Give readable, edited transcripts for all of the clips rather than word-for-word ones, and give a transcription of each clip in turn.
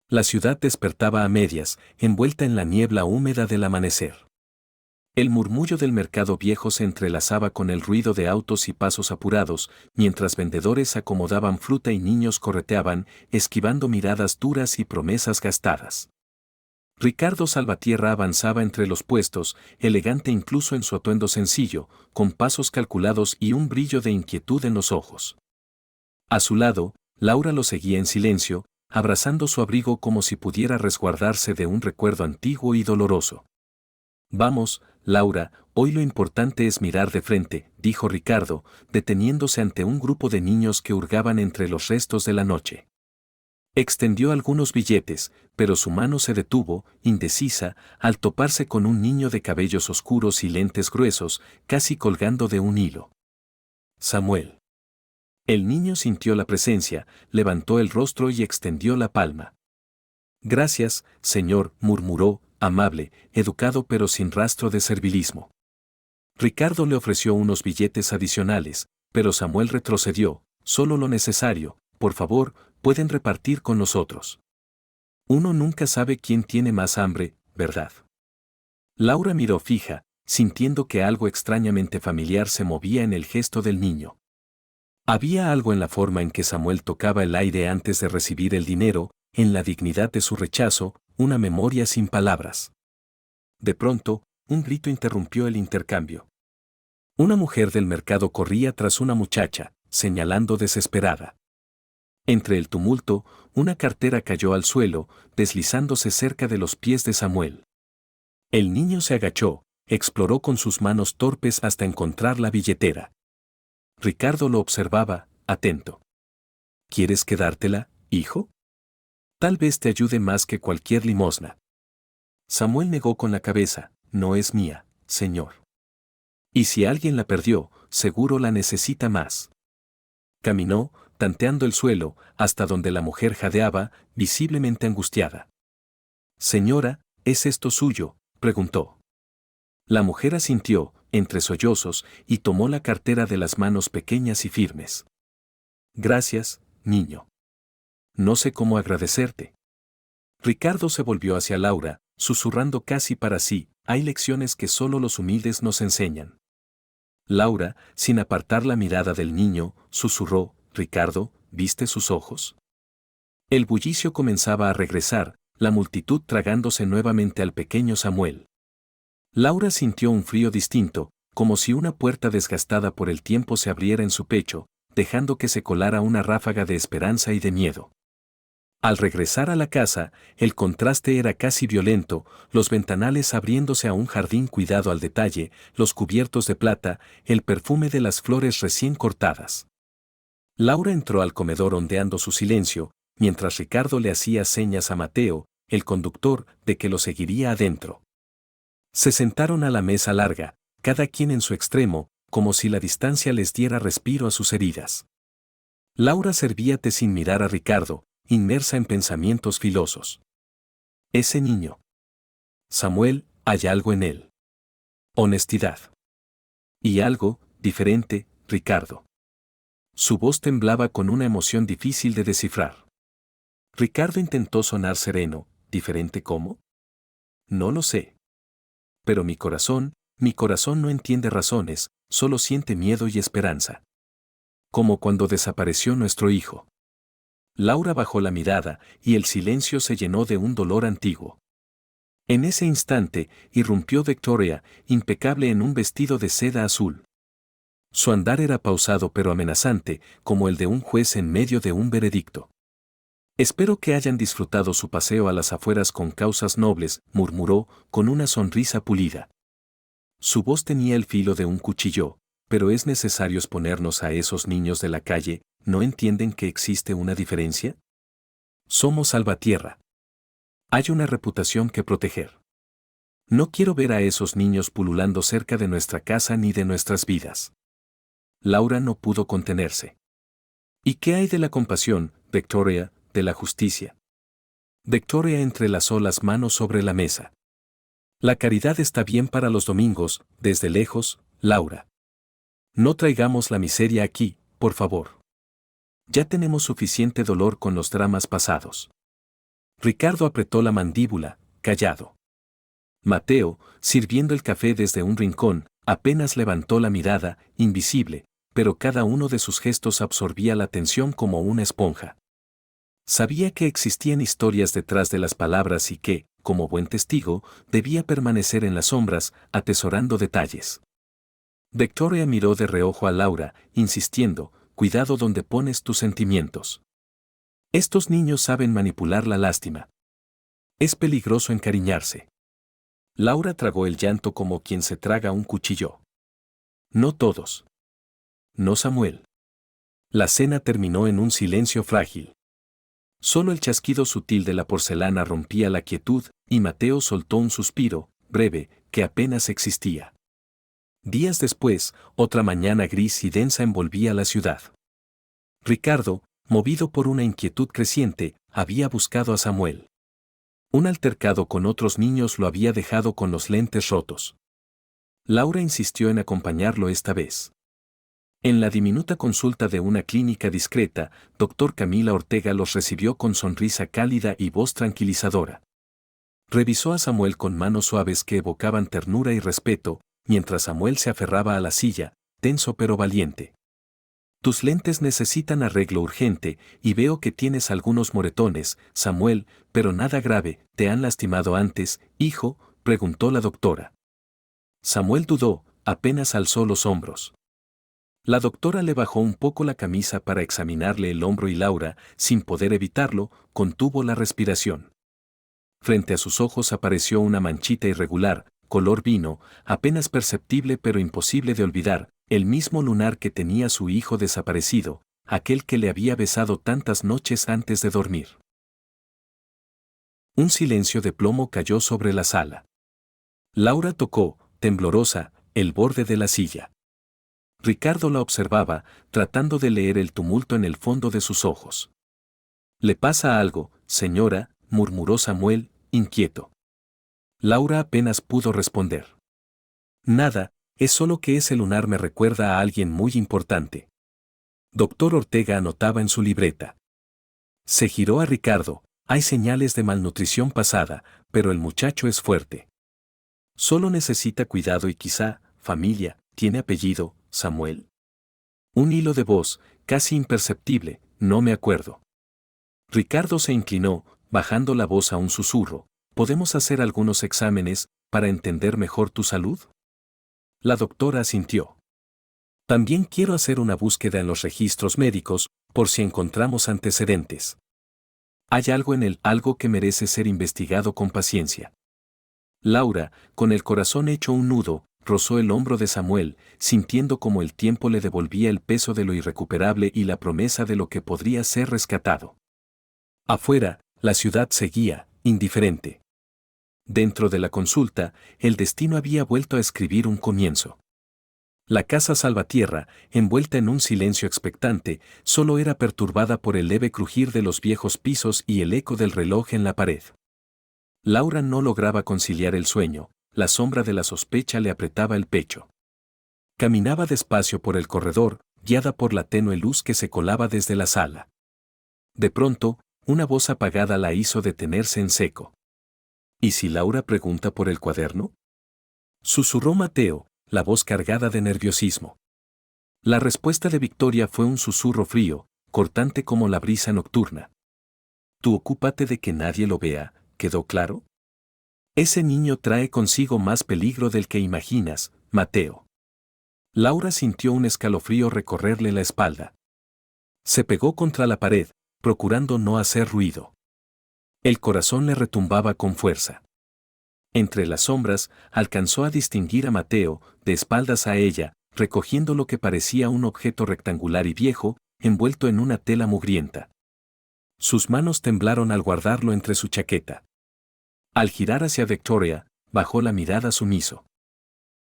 La ciudad despertaba a medias, envuelta en la niebla húmeda del amanecer. El murmullo del mercado viejo se entrelazaba con el ruido de autos y pasos apurados, mientras vendedores acomodaban fruta y niños correteaban, esquivando miradas duras y promesas gastadas. Ricardo Salvatierra avanzaba entre los puestos, elegante incluso en su atuendo sencillo, con pasos calculados y un brillo de inquietud en los ojos. A su lado, Laura lo seguía en silencio, abrazando su abrigo como si pudiera resguardarse de un recuerdo antiguo y doloroso. Vamos, Laura, hoy lo importante es mirar de frente, dijo Ricardo, deteniéndose ante un grupo de niños que hurgaban entre los restos de la noche. Extendió algunos billetes, pero su mano se detuvo, indecisa, al toparse con un niño de cabellos oscuros y lentes gruesos, casi colgando de un hilo. Samuel. El niño sintió la presencia, levantó el rostro y extendió la palma. Gracias, señor, murmuró, amable, educado pero sin rastro de servilismo. Ricardo le ofreció unos billetes adicionales, pero Samuel retrocedió, solo lo necesario, por favor, pueden repartir con nosotros. Uno nunca sabe quién tiene más hambre, ¿verdad? Laura miró fija, sintiendo que algo extrañamente familiar se movía en el gesto del niño. Había algo en la forma en que Samuel tocaba el aire antes de recibir el dinero, en la dignidad de su rechazo, una memoria sin palabras. De pronto, un grito interrumpió el intercambio. Una mujer del mercado corría tras una muchacha, señalando desesperada. Entre el tumulto, una cartera cayó al suelo, deslizándose cerca de los pies de Samuel. El niño se agachó, exploró con sus manos torpes hasta encontrar la billetera. Ricardo lo observaba, atento. ¿Quieres quedártela, hijo? Tal vez te ayude más que cualquier limosna. Samuel negó con la cabeza, no es mía, señor. Y si alguien la perdió, seguro la necesita más. Caminó, tanteando el suelo, hasta donde la mujer jadeaba, visiblemente angustiada. Señora, ¿es esto suyo?, preguntó. La mujer asintió, entre sollozos, y tomó la cartera de las manos pequeñas y firmes. Gracias, niño. No sé cómo agradecerte. Ricardo se volvió hacia Laura, susurrando casi para sí, hay lecciones que solo los humildes nos enseñan. Laura, sin apartar la mirada del niño, susurró, Ricardo, ¿viste sus ojos? El bullicio comenzaba a regresar, la multitud tragándose nuevamente al pequeño Samuel. Laura sintió un frío distinto, como si una puerta desgastada por el tiempo se abriera en su pecho, dejando que se colara una ráfaga de esperanza y de miedo. Al regresar a la casa, el contraste era casi violento, los ventanales abriéndose a un jardín cuidado al detalle, los cubiertos de plata, el perfume de las flores recién cortadas. Laura entró al comedor ondeando su silencio, mientras Ricardo le hacía señas a Mateo, el conductor, de que lo seguiría adentro. Se sentaron a la mesa larga, cada quien en su extremo, como si la distancia les diera respiro a sus heridas. Laura servía té sin mirar a Ricardo, inmersa en pensamientos filosos. Ese niño. Samuel, hay algo en él. Honestidad. Y algo, diferente, Ricardo. Su voz temblaba con una emoción difícil de descifrar. Ricardo intentó sonar sereno, ¿diferente cómo? No lo sé. Pero mi corazón no entiende razones, solo siente miedo y esperanza. Como cuando desapareció nuestro hijo. Laura bajó la mirada, y el silencio se llenó de un dolor antiguo. En ese instante, irrumpió Victoria, impecable en un vestido de seda azul. Su andar era pausado pero amenazante, como el de un juez en medio de un veredicto. Espero que hayan disfrutado su paseo a las afueras con causas nobles, murmuró, con una sonrisa pulida. Su voz tenía el filo de un cuchillo, pero es necesario exponernos a esos niños de la calle, ¿no entienden que existe una diferencia? Somos Salvatierra. Hay una reputación que proteger. No quiero ver a esos niños pululando cerca de nuestra casa ni de nuestras vidas. Laura no pudo contenerse. ¿Y qué hay de la compasión, Victoria, de la justicia? Victoria entrelazó las manos sobre la mesa. La caridad está bien para los domingos, desde lejos, Laura. No traigamos la miseria aquí, por favor. Ya tenemos suficiente dolor con los dramas pasados. Ricardo apretó la mandíbula, callado. Mateo, sirviendo el café desde un rincón, apenas levantó la mirada, invisible, pero cada uno de sus gestos absorbía la atención como una esponja. Sabía que existían historias detrás de las palabras y que, como buen testigo, debía permanecer en las sombras, atesorando detalles. Victoria miró de reojo a Laura, insistiendo, cuidado donde pones tus sentimientos. Estos niños saben manipular la lástima. Es peligroso encariñarse. Laura tragó el llanto como quien se traga un cuchillo. No todos. No Samuel. La cena terminó en un silencio frágil. Solo el chasquido sutil de la porcelana rompía la quietud, y Mateo soltó un suspiro, breve, que apenas existía. Días después, otra mañana gris y densa envolvía la ciudad. Ricardo, movido por una inquietud creciente, había buscado a Samuel. Un altercado con otros niños lo había dejado con los lentes rotos. Laura insistió en acompañarlo esta vez. En la diminuta consulta de una clínica discreta, doctor Camila Ortega los recibió con sonrisa cálida y voz tranquilizadora. Revisó a Samuel con manos suaves que evocaban ternura y respeto, mientras Samuel se aferraba a la silla, tenso pero valiente. Tus lentes necesitan arreglo urgente, y veo que tienes algunos moretones, Samuel, pero nada grave. ¿Te han lastimado antes, hijo?, preguntó la doctora. Samuel dudó, apenas alzó los hombros. La doctora le bajó un poco la camisa para examinarle el hombro y Laura, sin poder evitarlo, contuvo la respiración. Frente a sus ojos apareció una manchita irregular, color vino, apenas perceptible pero imposible de olvidar, el mismo lunar que tenía su hijo desaparecido, aquel que le había besado tantas noches antes de dormir. Un silencio de plomo cayó sobre la sala. Laura tocó, temblorosa, el borde de la silla. Ricardo la observaba, tratando de leer el tumulto en el fondo de sus ojos. «¿Le pasa algo, señora?», murmuró Samuel, inquieto. Laura apenas pudo responder. «Nada, es solo que ese lunar me recuerda a alguien muy importante». Doctor Ortega anotaba en su libreta. Se giró a Ricardo. «Hay señales de malnutrición pasada, pero el muchacho es fuerte. Solo necesita cuidado y quizá, familia, ¿tiene apellido, Samuel?». Un hilo de voz, casi imperceptible, «No me acuerdo». Ricardo se inclinó, bajando la voz a un susurro. «¿Podemos hacer algunos exámenes para entender mejor tu salud?». La doctora asintió. «También quiero hacer una búsqueda en los registros médicos, por si encontramos antecedentes. Hay algo en él, algo que merece ser investigado con paciencia». Laura, con el corazón hecho un nudo, rozó el hombro de Samuel, sintiendo como el tiempo le devolvía el peso de lo irrecuperable y la promesa de lo que podría ser rescatado. Afuera, la ciudad seguía, indiferente. Dentro de la consulta, el destino había vuelto a escribir un comienzo. La casa Salvatierra, envuelta en un silencio expectante, solo era perturbada por el leve crujir de los viejos pisos y el eco del reloj en la pared. Laura no lograba conciliar el sueño, la sombra de la sospecha le apretaba el pecho. Caminaba despacio por el corredor, guiada por la tenue luz que se colaba desde la sala. De pronto, una voz apagada la hizo detenerse en seco. «¿Y si Laura pregunta por el cuaderno?», susurró Mateo, la voz cargada de nerviosismo. La respuesta de Victoria fue un susurro frío, cortante como la brisa nocturna. «Tú ocúpate de que nadie lo vea, ¿quedó claro? Ese niño trae consigo más peligro del que imaginas, Mateo». Laura sintió un escalofrío recorrerle la espalda. Se pegó contra la pared, procurando no hacer ruido. El corazón le retumbaba con fuerza. Entre las sombras, alcanzó a distinguir a Mateo, de espaldas a ella, recogiendo lo que parecía un objeto rectangular y viejo, envuelto en una tela mugrienta. Sus manos temblaron al guardarlo entre su chaqueta. Al girar hacia Victoria, bajó la mirada sumiso.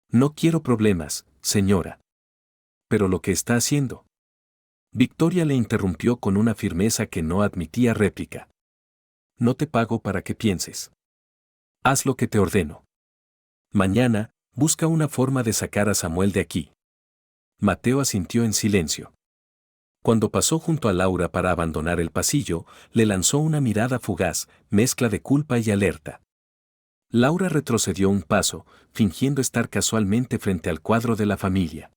«No quiero problemas, señora». «¿Pero lo que está haciendo?». Victoria le interrumpió con una firmeza que no admitía réplica. «No te pago para que pienses. Haz lo que te ordeno. Mañana, busca una forma de sacar a Samuel de aquí». Mateo asintió en silencio. Cuando pasó junto a Laura para abandonar el pasillo, le lanzó una mirada fugaz, mezcla de culpa y alerta. Laura retrocedió un paso, fingiendo estar casualmente frente al cuadro de la familia.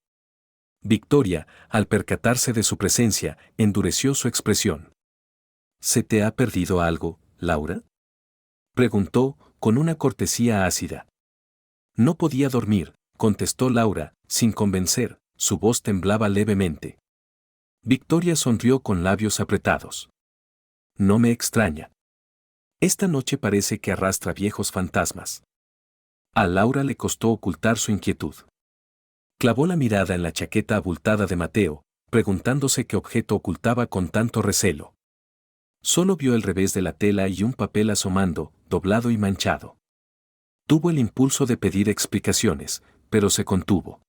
Victoria, al percatarse de su presencia, endureció su expresión. ¿Se te ha perdido algo, Laura?, preguntó, con una cortesía ácida. No podía dormir, contestó Laura, sin convencer, su voz temblaba levemente. Victoria sonrió con labios apretados. No me extraña. Esta noche parece que arrastra viejos fantasmas. A Laura le costó ocultar su inquietud. Clavó la mirada en la chaqueta abultada de Mateo, preguntándose qué objeto ocultaba con tanto recelo. Solo vio el revés de la tela y un papel asomando, doblado y manchado. Tuvo el impulso de pedir explicaciones, pero se contuvo.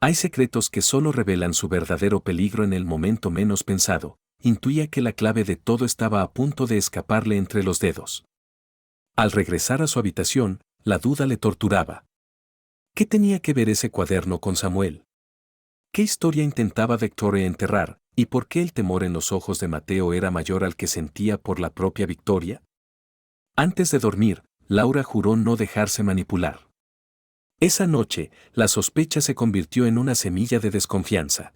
Hay secretos que solo revelan su verdadero peligro en el momento menos pensado. Intuía que la clave de todo estaba a punto de escaparle entre los dedos. Al regresar a su habitación, la duda le torturaba. ¿Qué tenía que ver ese cuaderno con Samuel? ¿Qué historia intentaba Victoria enterrar, y por qué el temor en los ojos de Mateo era mayor al que sentía por la propia Victoria? Antes de dormir, Laura juró no dejarse manipular. Esa noche, la sospecha se convirtió en una semilla de desconfianza.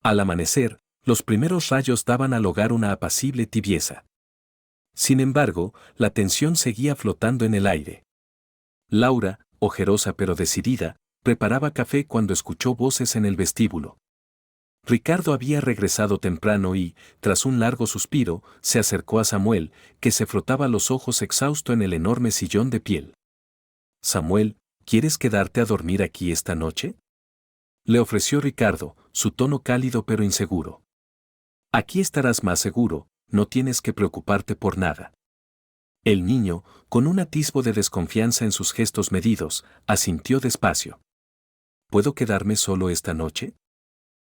Al amanecer, los primeros rayos daban al hogar una apacible tibieza. Sin embargo, la tensión seguía flotando en el aire. Laura, ojerosa pero decidida, preparaba café cuando escuchó voces en el vestíbulo. Ricardo había regresado temprano y, tras un largo suspiro, se acercó a Samuel, que se frotaba los ojos exhausto en el enorme sillón de piel. «Samuel, ¿quieres quedarte a dormir aquí esta noche?», le ofreció Ricardo, su tono cálido pero inseguro. «Aquí estarás más seguro, no tienes que preocuparte por nada». El niño, con un atisbo de desconfianza en sus gestos medidos, asintió despacio. «¿Puedo quedarme solo esta noche?».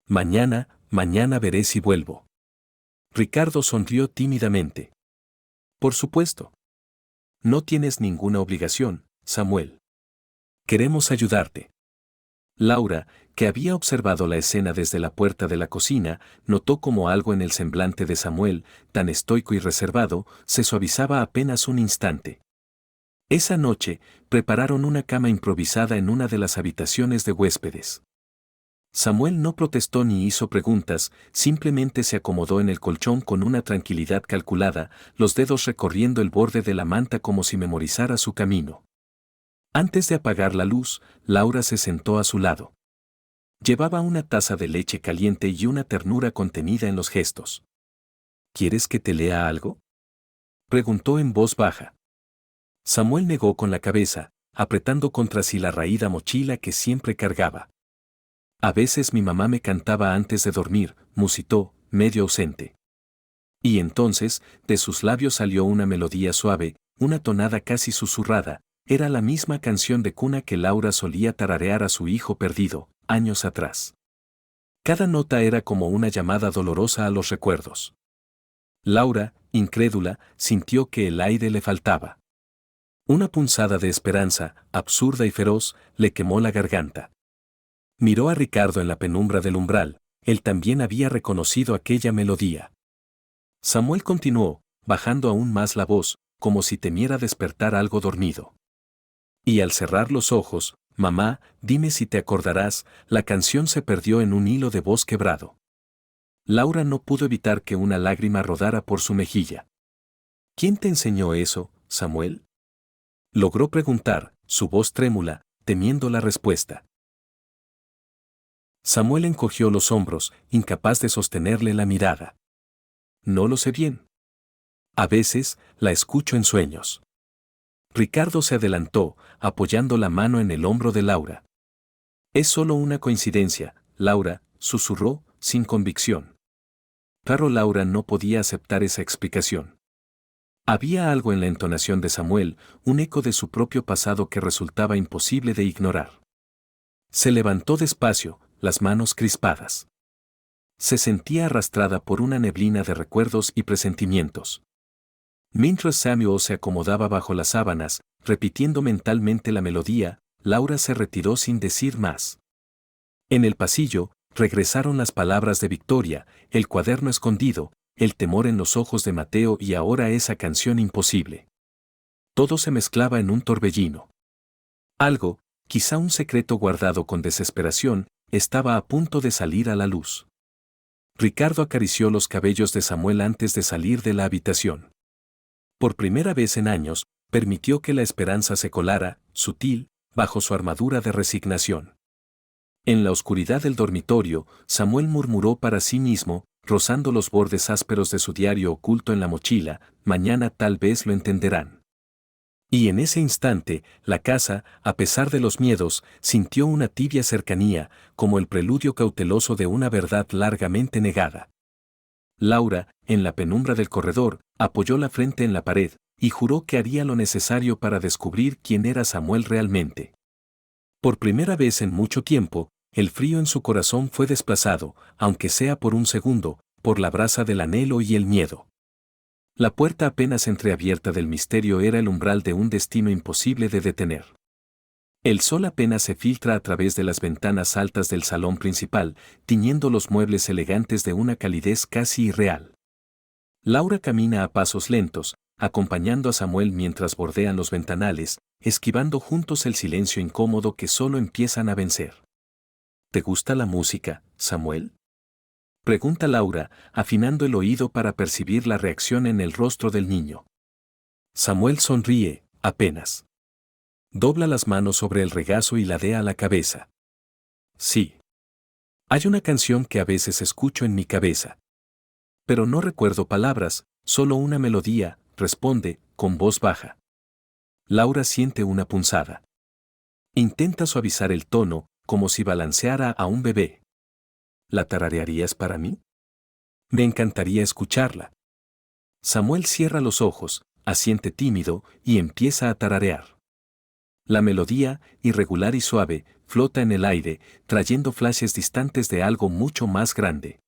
Mañana veré si vuelvo». Ricardo sonrió tímidamente. «Por supuesto. No tienes ninguna obligación, Samuel. Queremos ayudarte». Laura, que había observado la escena desde la puerta de la cocina, notó como algo en el semblante de Samuel, tan estoico y reservado, se suavizaba apenas un instante. Esa noche, prepararon una cama improvisada en una de las habitaciones de huéspedes. Samuel no protestó ni hizo preguntas, simplemente se acomodó en el colchón con una tranquilidad calculada, los dedos recorriendo el borde de la manta como si memorizara su camino. Antes de apagar la luz, Laura se sentó a su lado. Llevaba una taza de leche caliente y una ternura contenida en los gestos. «¿Quieres que te lea algo?», preguntó en voz baja. Samuel negó con la cabeza, apretando contra sí la raída mochila que siempre cargaba. «A veces mi mamá me cantaba antes de dormir», musitó, medio ausente. Y entonces, de sus labios salió una melodía suave, una tonada casi susurrada. Era la misma canción de cuna que Laura solía tararear a su hijo perdido, años atrás. Cada nota era como una llamada dolorosa a los recuerdos. Laura, incrédula, sintió que el aire le faltaba. Una punzada de esperanza, absurda y feroz, le quemó la garganta. Miró a Ricardo en la penumbra del umbral, él también había reconocido aquella melodía. Samuel continuó, bajando aún más la voz, como si temiera despertar algo dormido. Y al cerrar los ojos, «Mamá, dime si te acordarás», la canción se perdió en un hilo de voz quebrado. Laura no pudo evitar que una lágrima rodara por su mejilla. «¿Quién te enseñó eso, Samuel?», logró preguntar, su voz trémula, temiendo la respuesta. Samuel encogió los hombros, incapaz de sostenerle la mirada. «No lo sé bien. A veces, la escucho en sueños». Ricardo se adelantó, apoyando la mano en el hombro de Laura. «Es solo una coincidencia, Laura», susurró, sin convicción. Pero Laura no podía aceptar esa explicación. Había algo en la entonación de Samuel, un eco de su propio pasado que resultaba imposible de ignorar. Se levantó despacio, las manos crispadas. Se sentía arrastrada por una neblina de recuerdos y presentimientos. Mientras Samuel se acomodaba bajo las sábanas, repitiendo mentalmente la melodía, Laura se retiró sin decir más. En el pasillo, Regresaron las palabras de Victoria, el cuaderno escondido, el temor en los ojos de Mateo y ahora esa canción imposible. Todo se mezclaba en un torbellino. Algo, quizá un secreto guardado con desesperación, estaba a punto de salir a la luz. Ricardo acarició los cabellos de Samuel antes de salir de la habitación. Por primera vez en años, permitió que la esperanza se colara, sutil, bajo su armadura de resignación. En la oscuridad del dormitorio, Samuel murmuró para sí mismo, rozando los bordes ásperos de su diario oculto en la mochila, mañana tal vez lo entenderán. Y en ese instante, la casa, a pesar de los miedos, sintió una tibia cercanía, como el preludio cauteloso de una verdad largamente negada. Laura, en la penumbra del corredor, apoyó la frente en la pared, y juró que haría lo necesario para descubrir quién era Samuel realmente. Por primera vez en mucho tiempo, el frío en su corazón fue desplazado, aunque sea por un segundo, por la brasa del anhelo y el miedo. La puerta apenas entreabierta del misterio era el umbral de un destino imposible de detener. El sol apenas se filtra a través de las ventanas altas del salón principal, tiñendo los muebles elegantes de una calidez casi irreal. Laura camina a pasos lentos, acompañando a Samuel mientras bordean los ventanales, esquivando juntos el silencio incómodo que solo empiezan a vencer. ¿Te gusta la música, Samuel?, pregunta Laura, afinando el oído para percibir la reacción en el rostro del niño. Samuel sonríe, apenas. Dobla las manos sobre el regazo y ladea la cabeza. Sí. Hay una canción que a veces escucho en mi cabeza. Pero no recuerdo palabras, solo una melodía, responde, con voz baja. Laura siente una punzada. Intenta suavizar el tono, como si balanceara a un bebé. ¿La tararearías para mí? Me encantaría escucharla. Samuel cierra los ojos, asiente tímido y empieza a tararear. La melodía, irregular y suave, flota en el aire, trayendo flashes distantes de algo mucho más grande.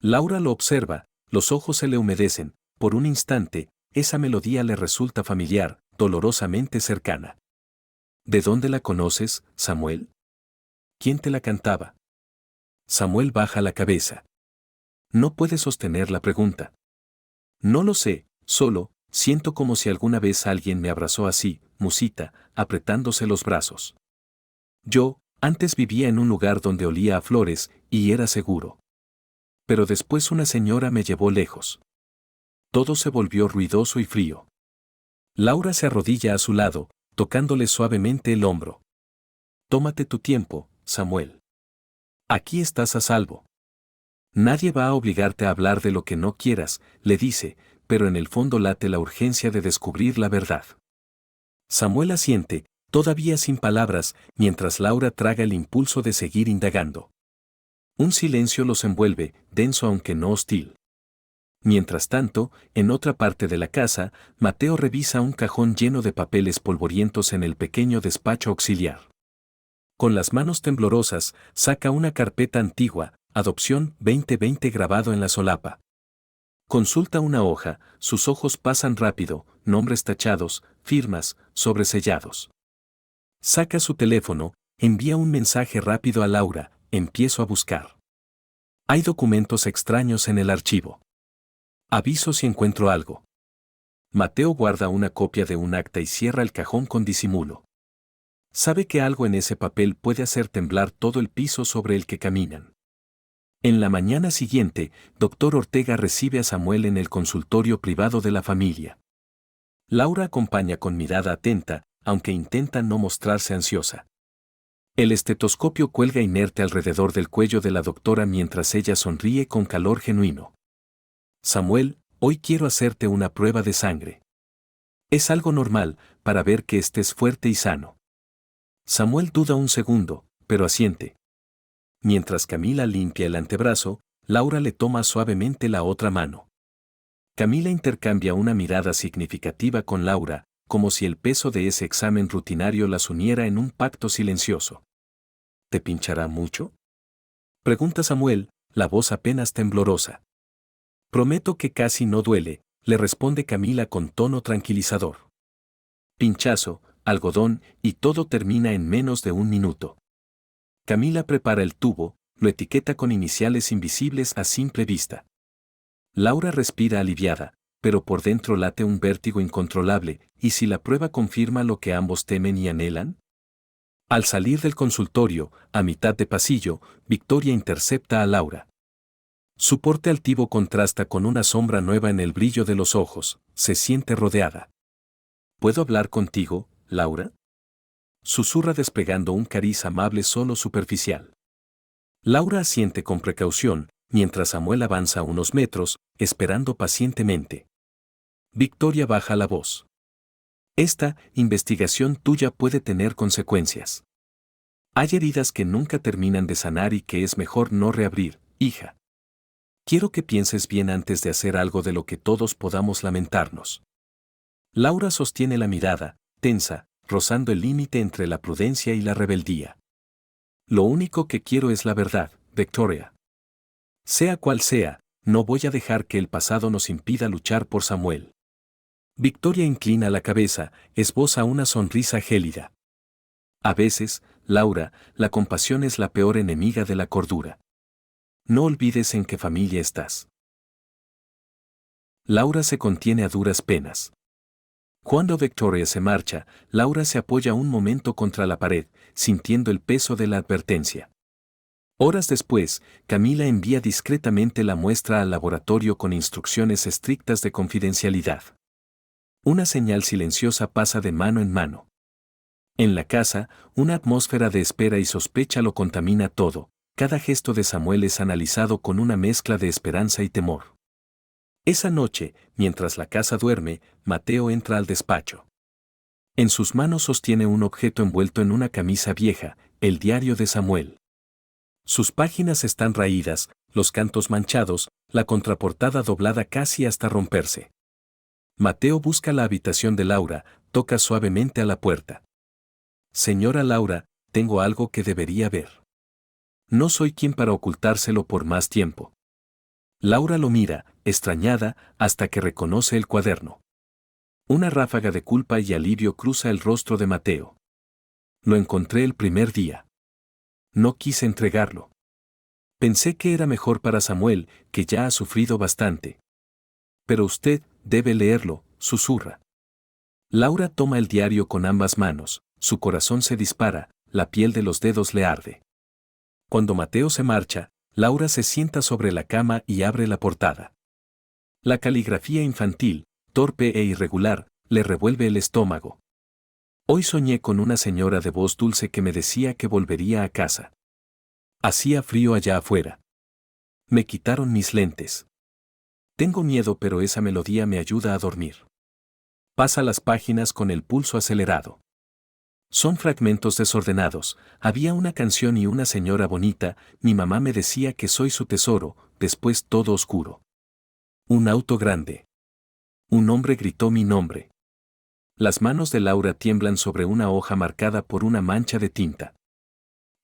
Laura lo observa, los ojos se le humedecen, por un instante, esa melodía le resulta familiar, dolorosamente cercana. ¿De dónde la conoces, Samuel? ¿Quién te la cantaba? Samuel baja la cabeza. No puede sostener la pregunta. No lo sé, solo, siento como si alguna vez alguien me abrazó así, musita, apretándose los brazos. Yo, antes vivía en un lugar donde olía a flores, y era seguro. Pero después una señora me llevó lejos. Todo se volvió ruidoso y frío. Laura se arrodilla a su lado, tocándole suavemente el hombro. Tómate tu tiempo, Samuel. Aquí estás a salvo. Nadie va a obligarte a hablar de lo que no quieras, le dice, pero en el fondo late la urgencia de descubrir la verdad. Samuel asiente, todavía sin palabras, mientras Laura traga el impulso de seguir indagando. Un silencio los envuelve, denso aunque no hostil. Mientras tanto, en otra parte de la casa, Mateo revisa un cajón lleno de papeles polvorientos en el pequeño despacho auxiliar. Con las manos temblorosas, saca una carpeta antigua, Adopción 2020 grabado en la solapa. Consulta una hoja, sus ojos pasan rápido, nombres tachados, firmas, sobresellados. Saca su teléfono, envía un mensaje rápido a Laura, empiezo a buscar. Hay documentos extraños en el archivo. Aviso si encuentro algo. Mateo guarda una copia de un acta y cierra el cajón con disimulo. Sabe que algo en ese papel puede hacer temblar todo el piso sobre el que caminan. En la mañana siguiente, Dr. Ortega recibe a Samuel en el consultorio privado de la familia. Laura acompaña con mirada atenta, aunque intenta no mostrarse ansiosa. El estetoscopio cuelga inerte alrededor del cuello de la doctora mientras ella sonríe con calor genuino. Samuel, hoy quiero hacerte una prueba de sangre. Es algo normal, para ver que estés fuerte y sano. Samuel duda un segundo, pero asiente. Mientras Camila limpia el antebrazo, Laura le toma suavemente la otra mano. Camila intercambia una mirada significativa con Laura, como si el peso de ese examen rutinario las uniera en un pacto silencioso. ¿Te pinchará mucho?, pregunta Samuel, la voz apenas temblorosa. Prometo que casi no duele, le responde Camila con tono tranquilizador. Pinchazo, algodón, y todo termina en menos de un minuto. Camila prepara el tubo, lo etiqueta con iniciales invisibles a simple vista. Laura respira aliviada, pero por dentro late un vértigo incontrolable, ¿y si la prueba confirma lo que ambos temen y anhelan? Al salir del consultorio, a mitad de pasillo, Victoria intercepta a Laura. Su porte altivo contrasta con una sombra nueva en el brillo de los ojos, se siente rodeada. ¿Puedo hablar contigo, Laura? Susurra desplegando un cariz amable solo superficial. Laura asiente con precaución, mientras Samuel avanza unos metros, esperando pacientemente. Victoria baja la voz. Esta investigación tuya puede tener consecuencias. Hay heridas que nunca terminan de sanar y que es mejor no reabrir, hija. Quiero que pienses bien antes de hacer algo de lo que todos podamos lamentarnos. Laura sostiene la mirada, tensa, rozando el límite entre la prudencia y la rebeldía. Lo único que quiero es la verdad, Victoria. Sea cual sea, no voy a dejar que el pasado nos impida luchar por Samuel. Victoria inclina la cabeza, esboza una sonrisa gélida. A veces, Laura, la compasión es la peor enemiga de la cordura. No olvides en qué familia estás. Laura se contiene a duras penas. Cuando Victoria se marcha, Laura se apoya un momento contra la pared, sintiendo el peso de la advertencia. Horas después, Camila envía discretamente la muestra al laboratorio con instrucciones estrictas de confidencialidad. Una señal silenciosa pasa de mano en mano. En la casa, una atmósfera de espera y sospecha lo contamina todo. Cada gesto de Samuel es analizado con una mezcla de esperanza y temor. Esa noche, mientras la casa duerme, Mateo entra al despacho. En sus manos sostiene un objeto envuelto en una camisa vieja, el diario de Samuel. Sus páginas están raídas, los cantos manchados, la contraportada doblada casi hasta romperse. Mateo busca la habitación de Laura, toca suavemente a la puerta. Señora Laura, tengo algo que debería ver. No soy quien para ocultárselo por más tiempo. Laura lo mira, extrañada, hasta que reconoce el cuaderno. Una ráfaga de culpa y alivio cruza el rostro de Mateo. Lo encontré el primer día. No quise entregarlo. Pensé que era mejor para Samuel, que ya ha sufrido bastante. Pero usted debe leerlo, susurra. Laura toma el diario con ambas manos, su corazón se dispara, la piel de los dedos le arde. Cuando Mateo se marcha, Laura se sienta sobre la cama y abre la portada. La caligrafía infantil, torpe e irregular, le revuelve el estómago. Hoy soñé con una señora de voz dulce que me decía que volvería a casa. Hacía frío allá afuera. Me quitaron mis lentes. Tengo miedo, pero esa melodía me ayuda a dormir. Pasa las páginas con el pulso acelerado. Son fragmentos desordenados, había una canción y una señora bonita, mi mamá me decía que soy su tesoro, después todo oscuro. Un auto grande. Un hombre gritó mi nombre. Las manos de Laura tiemblan sobre una hoja marcada por una mancha de tinta.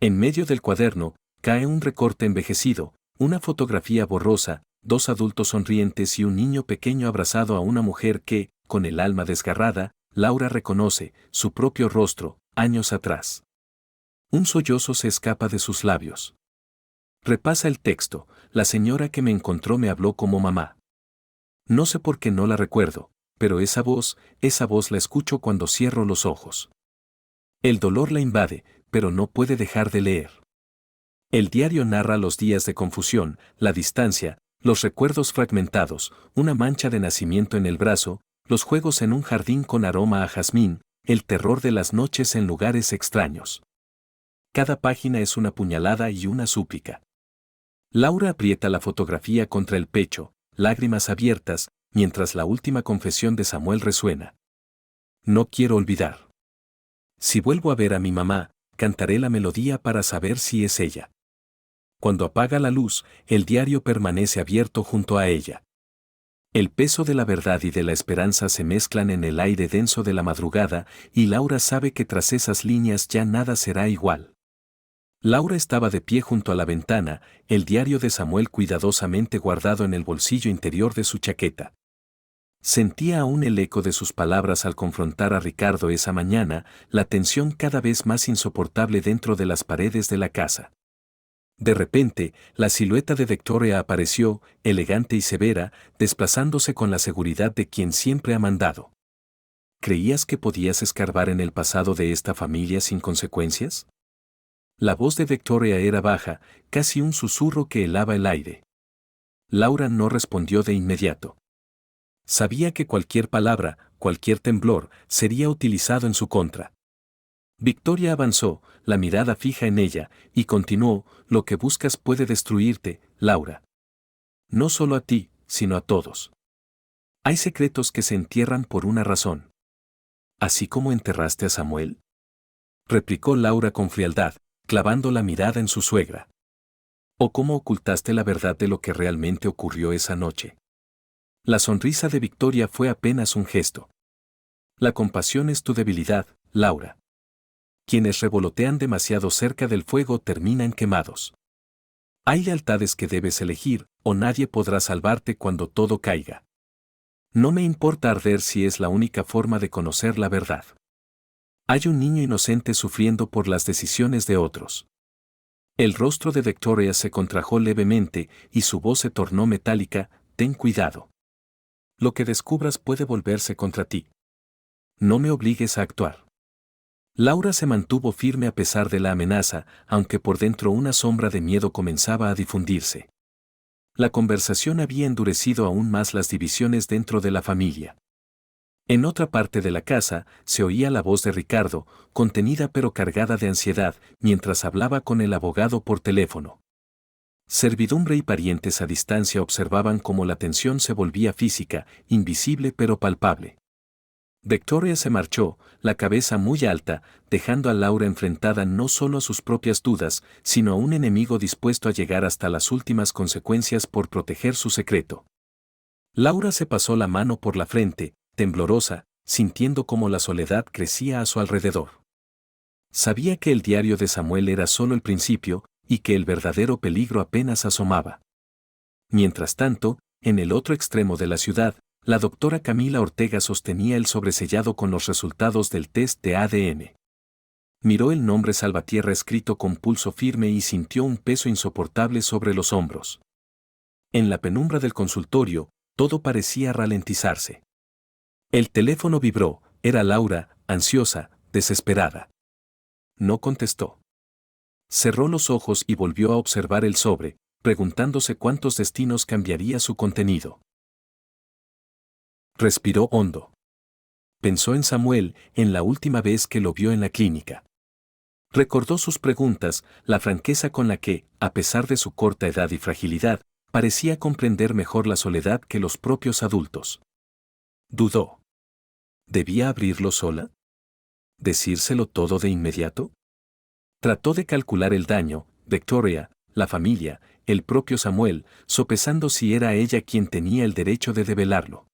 En medio del cuaderno, cae un recorte envejecido, una fotografía borrosa, dos adultos sonrientes y un niño pequeño abrazado a una mujer que, con el alma desgarrada, Laura reconoce su propio rostro, años atrás. Un sollozo se escapa de sus labios. Repasa el texto, la señora que me encontró me habló como mamá. No sé por qué no la recuerdo, pero esa voz la escucho cuando cierro los ojos. El dolor la invade, pero no puede dejar de leer. El diario narra los días de confusión, la distancia, los recuerdos fragmentados, una mancha de nacimiento en el brazo, los juegos en un jardín con aroma a jazmín, el terror de las noches en lugares extraños. Cada página es una puñalada y una súplica. Laura aprieta la fotografía contra el pecho, lágrimas abiertas, mientras la última confesión de Samuel resuena. No quiero olvidar. Si vuelvo a ver a mi mamá, cantaré la melodía para saber si es ella. Cuando apaga la luz, el diario permanece abierto junto a ella. El peso de la verdad y de la esperanza se mezclan en el aire denso de la madrugada, y Laura sabe que tras esas líneas ya nada será igual. Laura estaba de pie junto a la ventana, el diario de Samuel cuidadosamente guardado en el bolsillo interior de su chaqueta. Sentía aún el eco de sus palabras al confrontar a Ricardo esa mañana, la tensión cada vez más insoportable dentro de las paredes de la casa. De repente, la silueta de Victoria apareció, elegante y severa, desplazándose con la seguridad de quien siempre ha mandado. ¿Creías que podías escarbar en el pasado de esta familia sin consecuencias? La voz de Victoria era baja, casi un susurro que helaba el aire. Laura no respondió de inmediato. Sabía que cualquier palabra, cualquier temblor, sería utilizado en su contra. Victoria avanzó, la mirada fija en ella, y continuó: lo que buscas puede destruirte, Laura. No solo a ti, sino a todos. Hay secretos que se entierran por una razón. ¿Así como enterraste a Samuel?, replicó Laura con frialdad, clavando la mirada en su suegra. ¿O cómo ocultaste la verdad de lo que realmente ocurrió esa noche? La sonrisa de Victoria fue apenas un gesto. La compasión es tu debilidad, Laura. Quienes revolotean demasiado cerca del fuego terminan quemados. Hay lealtades que debes elegir, o nadie podrá salvarte cuando todo caiga. No me importa arder si es la única forma de conocer la verdad. Hay un niño inocente sufriendo por las decisiones de otros. El rostro de Victoria se contrajo levemente y su voz se tornó metálica: ten cuidado. Lo que descubras puede volverse contra ti. No me obligues a actuar. Laura se mantuvo firme a pesar de la amenaza, aunque por dentro una sombra de miedo comenzaba a difundirse. La conversación había endurecido aún más las divisiones dentro de la familia. En otra parte de la casa, se oía la voz de Ricardo, contenida pero cargada de ansiedad, mientras hablaba con el abogado por teléfono. Servidumbre y parientes a distancia observaban cómo la tensión se volvía física, invisible pero palpable. Victoria se marchó, la cabeza muy alta, dejando a Laura enfrentada no solo a sus propias dudas, sino a un enemigo dispuesto a llegar hasta las últimas consecuencias por proteger su secreto. Laura se pasó la mano por la frente, temblorosa, sintiendo cómo la soledad crecía a su alrededor. Sabía que el diario de Samuel era solo el principio, y que el verdadero peligro apenas asomaba. Mientras tanto, en el otro extremo de la ciudad, la doctora Camila Ortega sostenía el sobresellado con los resultados del test de ADN. Miró el nombre Salvatierra escrito con pulso firme y sintió un peso insoportable sobre los hombros. En la penumbra del consultorio, todo parecía ralentizarse. El teléfono vibró, era Laura, ansiosa, desesperada. No contestó. Cerró los ojos y volvió a observar el sobre, preguntándose cuántos destinos cambiaría su contenido. Respiró hondo. Pensó en Samuel, en la última vez que lo vio en la clínica. Recordó sus preguntas, la franqueza con la que, a pesar de su corta edad y fragilidad, parecía comprender mejor la soledad que los propios adultos. Dudó. ¿Debía abrirlo sola? ¿Decírselo todo de inmediato? Trató de calcular el daño: Victoria, la familia, el propio Samuel, sopesando si era ella quien tenía el derecho de develarlo.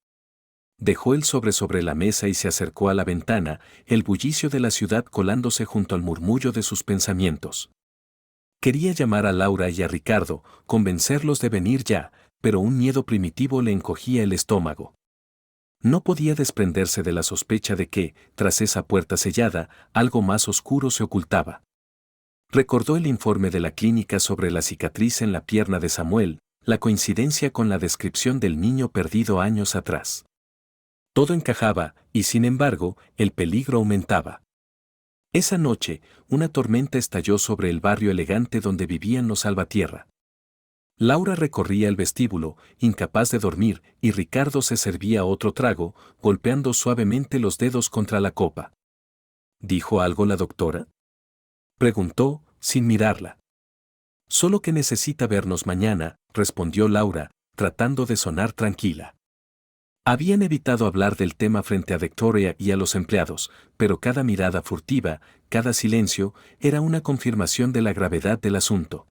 Dejó el sobre la mesa y se acercó a la ventana, el bullicio de la ciudad colándose junto al murmullo de sus pensamientos. Quería llamar a Laura y a Ricardo, convencerlos de venir ya, pero un miedo primitivo le encogía el estómago. No podía desprenderse de la sospecha de que, tras esa puerta sellada, algo más oscuro se ocultaba. Recordó el informe de la clínica sobre la cicatriz en la pierna de Samuel, la coincidencia con la descripción del niño perdido años atrás. Todo encajaba, y sin embargo, el peligro aumentaba. Esa noche, una tormenta estalló sobre el barrio elegante donde vivían los Salvatierra. Laura recorría el vestíbulo, incapaz de dormir, y Ricardo se servía otro trago, golpeando suavemente los dedos contra la copa. ¿Dijo algo la doctora?, preguntó, sin mirarla. Solo que necesita vernos mañana, respondió Laura, tratando de sonar tranquila. Habían evitado hablar del tema frente a Victoria y a los empleados, pero cada mirada furtiva, cada silencio, era una confirmación de la gravedad del asunto.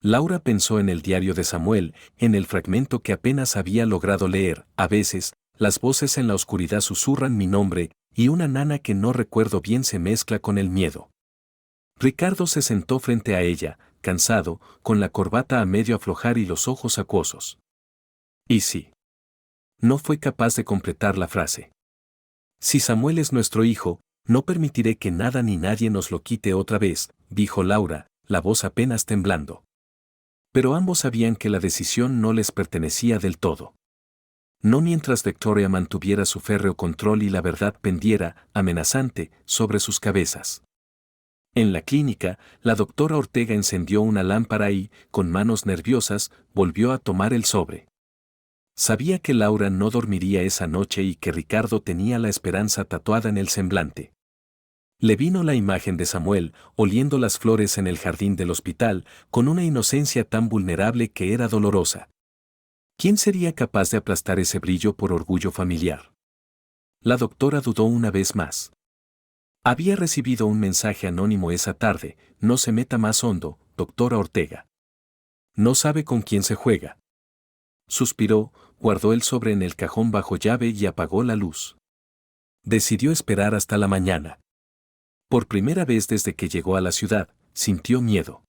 Laura pensó en el diario de Samuel, en el fragmento que apenas había logrado leer. A veces, las voces en la oscuridad susurran mi nombre, y una nana que no recuerdo bien se mezcla con el miedo. Ricardo se sentó frente a ella, cansado, con la corbata a medio aflojar y los ojos acuosos. ¿Y si? No fue capaz de completar la frase. Si Samuel es nuestro hijo, no permitiré que nada ni nadie nos lo quite otra vez, dijo Laura, la voz apenas temblando. Pero ambos sabían que la decisión no les pertenecía del todo. No mientras Victoria mantuviera su férreo control y la verdad pendiera, amenazante, sobre sus cabezas. En la clínica, la doctora Ortega encendió una lámpara y, con manos nerviosas, volvió a tomar el sobre. Sabía que Laura no dormiría esa noche y que Ricardo tenía la esperanza tatuada en el semblante. Le vino la imagen de Samuel, oliendo las flores en el jardín del hospital, con una inocencia tan vulnerable que era dolorosa. ¿Quién sería capaz de aplastar ese brillo por orgullo familiar? La doctora dudó una vez más. Había recibido un mensaje anónimo esa tarde: no se meta más hondo, doctora Ortega. No sabe con quién se juega. Suspiró, guardó el sobre en el cajón bajo llave y apagó la luz. Decidió esperar hasta la mañana. Por primera vez desde que llegó a la ciudad, sintió miedo.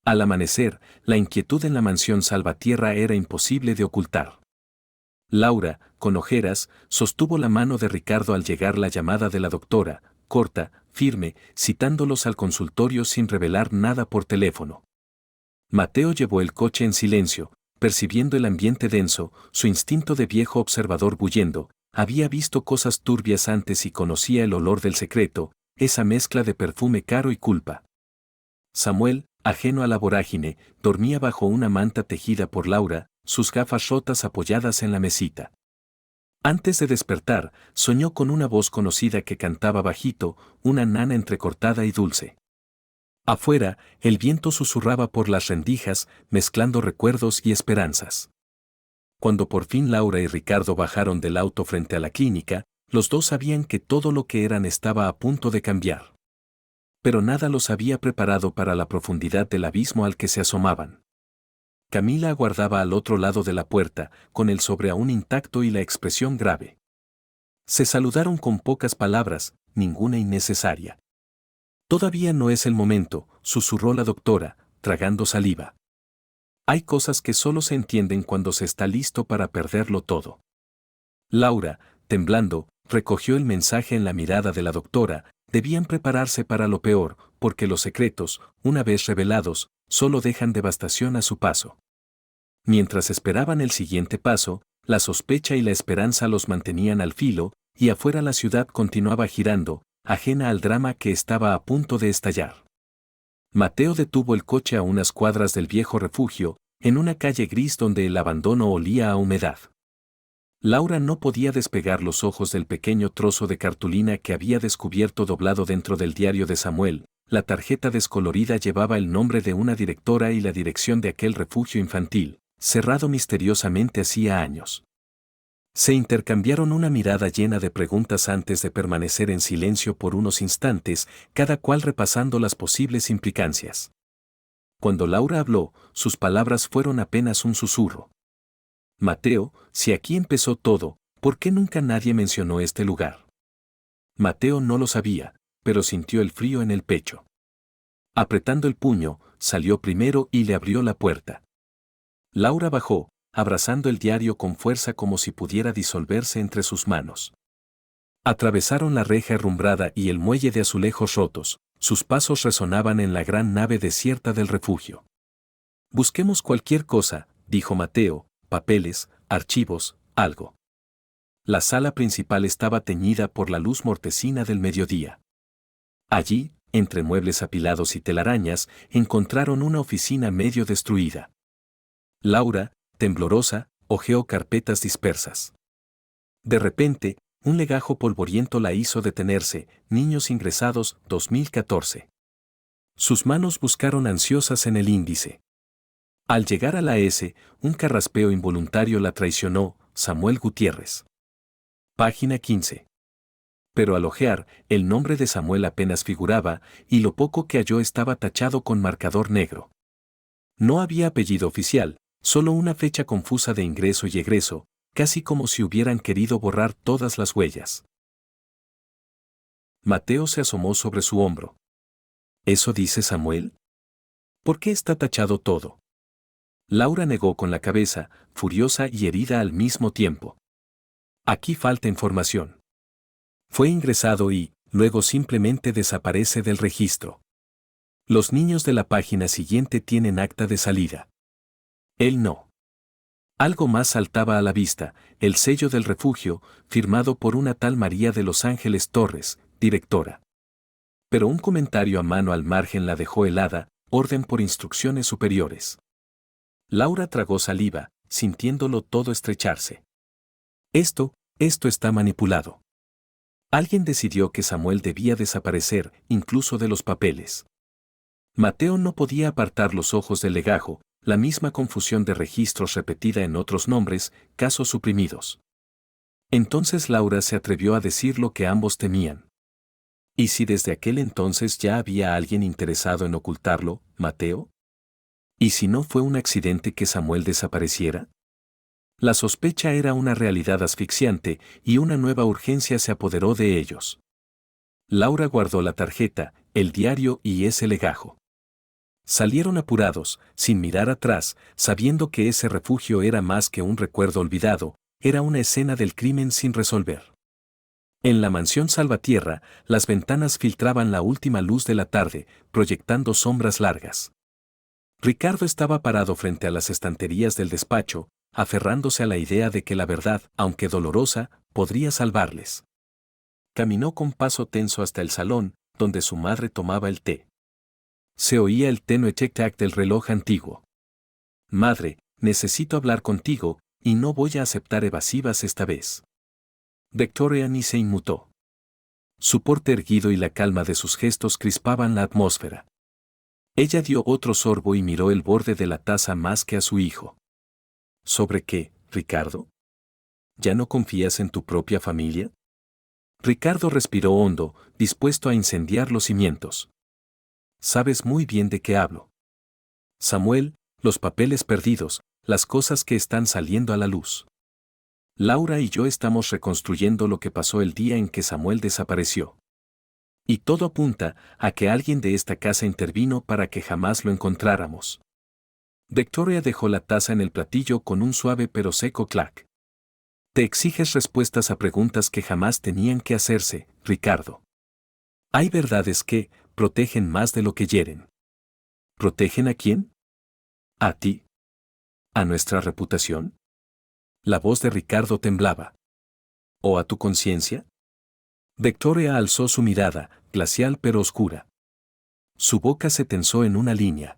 Al amanecer, la inquietud en la mansión Salvatierra era imposible de ocultar. Laura, con ojeras, sostuvo la mano de Ricardo al llegar la llamada de la doctora, corta, firme, citándolos al consultorio sin revelar nada por teléfono. Mateo llevó el coche en silencio, percibiendo el ambiente denso, su instinto de viejo observador bullendo. Había visto cosas turbias antes y conocía el olor del secreto, esa mezcla de perfume caro y culpa. Samuel, ajeno a la vorágine, dormía bajo una manta tejida por Laura, sus gafas rotas apoyadas en la mesita. Antes de despertar, soñó con una voz conocida que cantaba bajito, una nana entrecortada y dulce. Afuera, el viento susurraba por las rendijas, mezclando recuerdos y esperanzas. Cuando por fin Laura y Ricardo bajaron del auto frente a la clínica, los dos sabían que todo lo que eran estaba a punto de cambiar. Pero nada los había preparado para la profundidad del abismo al que se asomaban. Camila aguardaba al otro lado de la puerta, con el sobre aún intacto y la expresión grave. Se saludaron con pocas palabras, ninguna innecesaria. Todavía no es el momento, susurró la doctora, tragando saliva. Hay cosas que solo se entienden cuando se está listo para perderlo todo. Laura, temblando, recogió el mensaje en la mirada de la doctora. Debían prepararse para lo peor, porque los secretos, una vez revelados, solo dejan devastación a su paso. Mientras esperaban el siguiente paso, la sospecha y la esperanza los mantenían al filo, y afuera la ciudad continuaba girando, ajena al drama que estaba a punto de estallar. Mateo detuvo el coche a unas cuadras del viejo refugio, en una calle gris donde el abandono olía a humedad. Laura no podía despegar los ojos del pequeño trozo de cartulina que había descubierto doblado dentro del diario de Samuel. La tarjeta descolorida llevaba el nombre de una directora y la dirección de aquel refugio infantil, cerrado misteriosamente hacía años. Se intercambiaron una mirada llena de preguntas antes de permanecer en silencio por unos instantes, cada cual repasando las posibles implicancias. Cuando Laura habló, sus palabras fueron apenas un susurro. Mateo, si aquí empezó todo, ¿por qué nunca nadie mencionó este lugar? Mateo no lo sabía, pero sintió el frío en el pecho. Apretando el puño, salió primero y le abrió la puerta. Laura bajó, abrazando el diario con fuerza como si pudiera disolverse entre sus manos. Atravesaron la reja herrumbrada y el muelle de azulejos rotos, sus pasos resonaban en la gran nave desierta del refugio. Busquemos cualquier cosa, dijo Mateo, papeles, archivos, algo. La sala principal estaba teñida por la luz mortecina del mediodía. Allí, entre muebles apilados y telarañas, encontraron una oficina medio destruida. Laura, temblorosa, hojeó carpetas dispersas. De repente, un legajo polvoriento la hizo detenerse: niños ingresados, 2014. Sus manos buscaron ansiosas en el índice. Al llegar a la S, un carraspeo involuntario la traicionó: Samuel Gutiérrez. Página 15. Pero al hojear, el nombre de Samuel apenas figuraba, y lo poco que halló estaba tachado con marcador negro. No había apellido oficial, solo una fecha confusa de ingreso y egreso, casi como si hubieran querido borrar todas las huellas. Mateo se asomó sobre su hombro. ¿Eso dice Samuel? ¿Por qué está tachado todo? Laura negó con la cabeza, furiosa y herida al mismo tiempo. Aquí falta información. Fue ingresado y, luego simplemente desaparece del registro. Los niños de la página siguiente tienen acta de salida. Él no. Algo más saltaba a la vista, el sello del refugio, firmado por una tal María de los Ángeles Torres, directora. Pero un comentario a mano al margen la dejó helada, orden por instrucciones superiores. Laura tragó saliva, sintiéndolo todo estrecharse. Esto está manipulado. Alguien decidió que Samuel debía desaparecer, incluso de los papeles. Mateo no podía apartar los ojos del legajo, la misma confusión de registros repetida en otros nombres, casos suprimidos. Entonces Laura se atrevió a decir lo que ambos temían. ¿Y si desde aquel entonces ya había alguien interesado en ocultarlo, Mateo? ¿Y si no fue un accidente que Samuel desapareciera? La sospecha era una realidad asfixiante y una nueva urgencia se apoderó de ellos. Laura guardó la tarjeta, el diario y ese legajo. Salieron apurados, sin mirar atrás, sabiendo que ese refugio era más que un recuerdo olvidado, era una escena del crimen sin resolver. En la mansión Salvatierra, las ventanas filtraban la última luz de la tarde, proyectando sombras largas. Ricardo estaba parado frente a las estanterías del despacho, aferrándose a la idea de que la verdad, aunque dolorosa, podría salvarles. Caminó con paso tenso hasta el salón, donde su madre tomaba el té. Se oía el tenue tic-tac del reloj antiguo. Madre, necesito hablar contigo, y no voy a aceptar evasivas esta vez. Victoria ni se inmutó. Su porte erguido y la calma de sus gestos crispaban la atmósfera. Ella dio otro sorbo y miró el borde de la taza más que a su hijo. ¿Sobre qué, Ricardo? ¿Ya no confías en tu propia familia? Ricardo respiró hondo, dispuesto a incendiar los cimientos. Sabes muy bien de qué hablo. Samuel, los papeles perdidos, las cosas que están saliendo a la luz. Laura y yo estamos reconstruyendo lo que pasó el día en que Samuel desapareció. Y todo apunta a que alguien de esta casa intervino para que jamás lo encontráramos. Victoria dejó la taza en el platillo con un suave pero seco clac. Te exiges respuestas a preguntas que jamás tenían que hacerse, Ricardo. Hay verdades que protegen más de lo que hieren. ¿Protegen a quién? ¿A ti? ¿A nuestra reputación? La voz de Ricardo temblaba. ¿O a tu conciencia? Victoria alzó su mirada, glacial pero oscura. Su boca se tensó en una línea.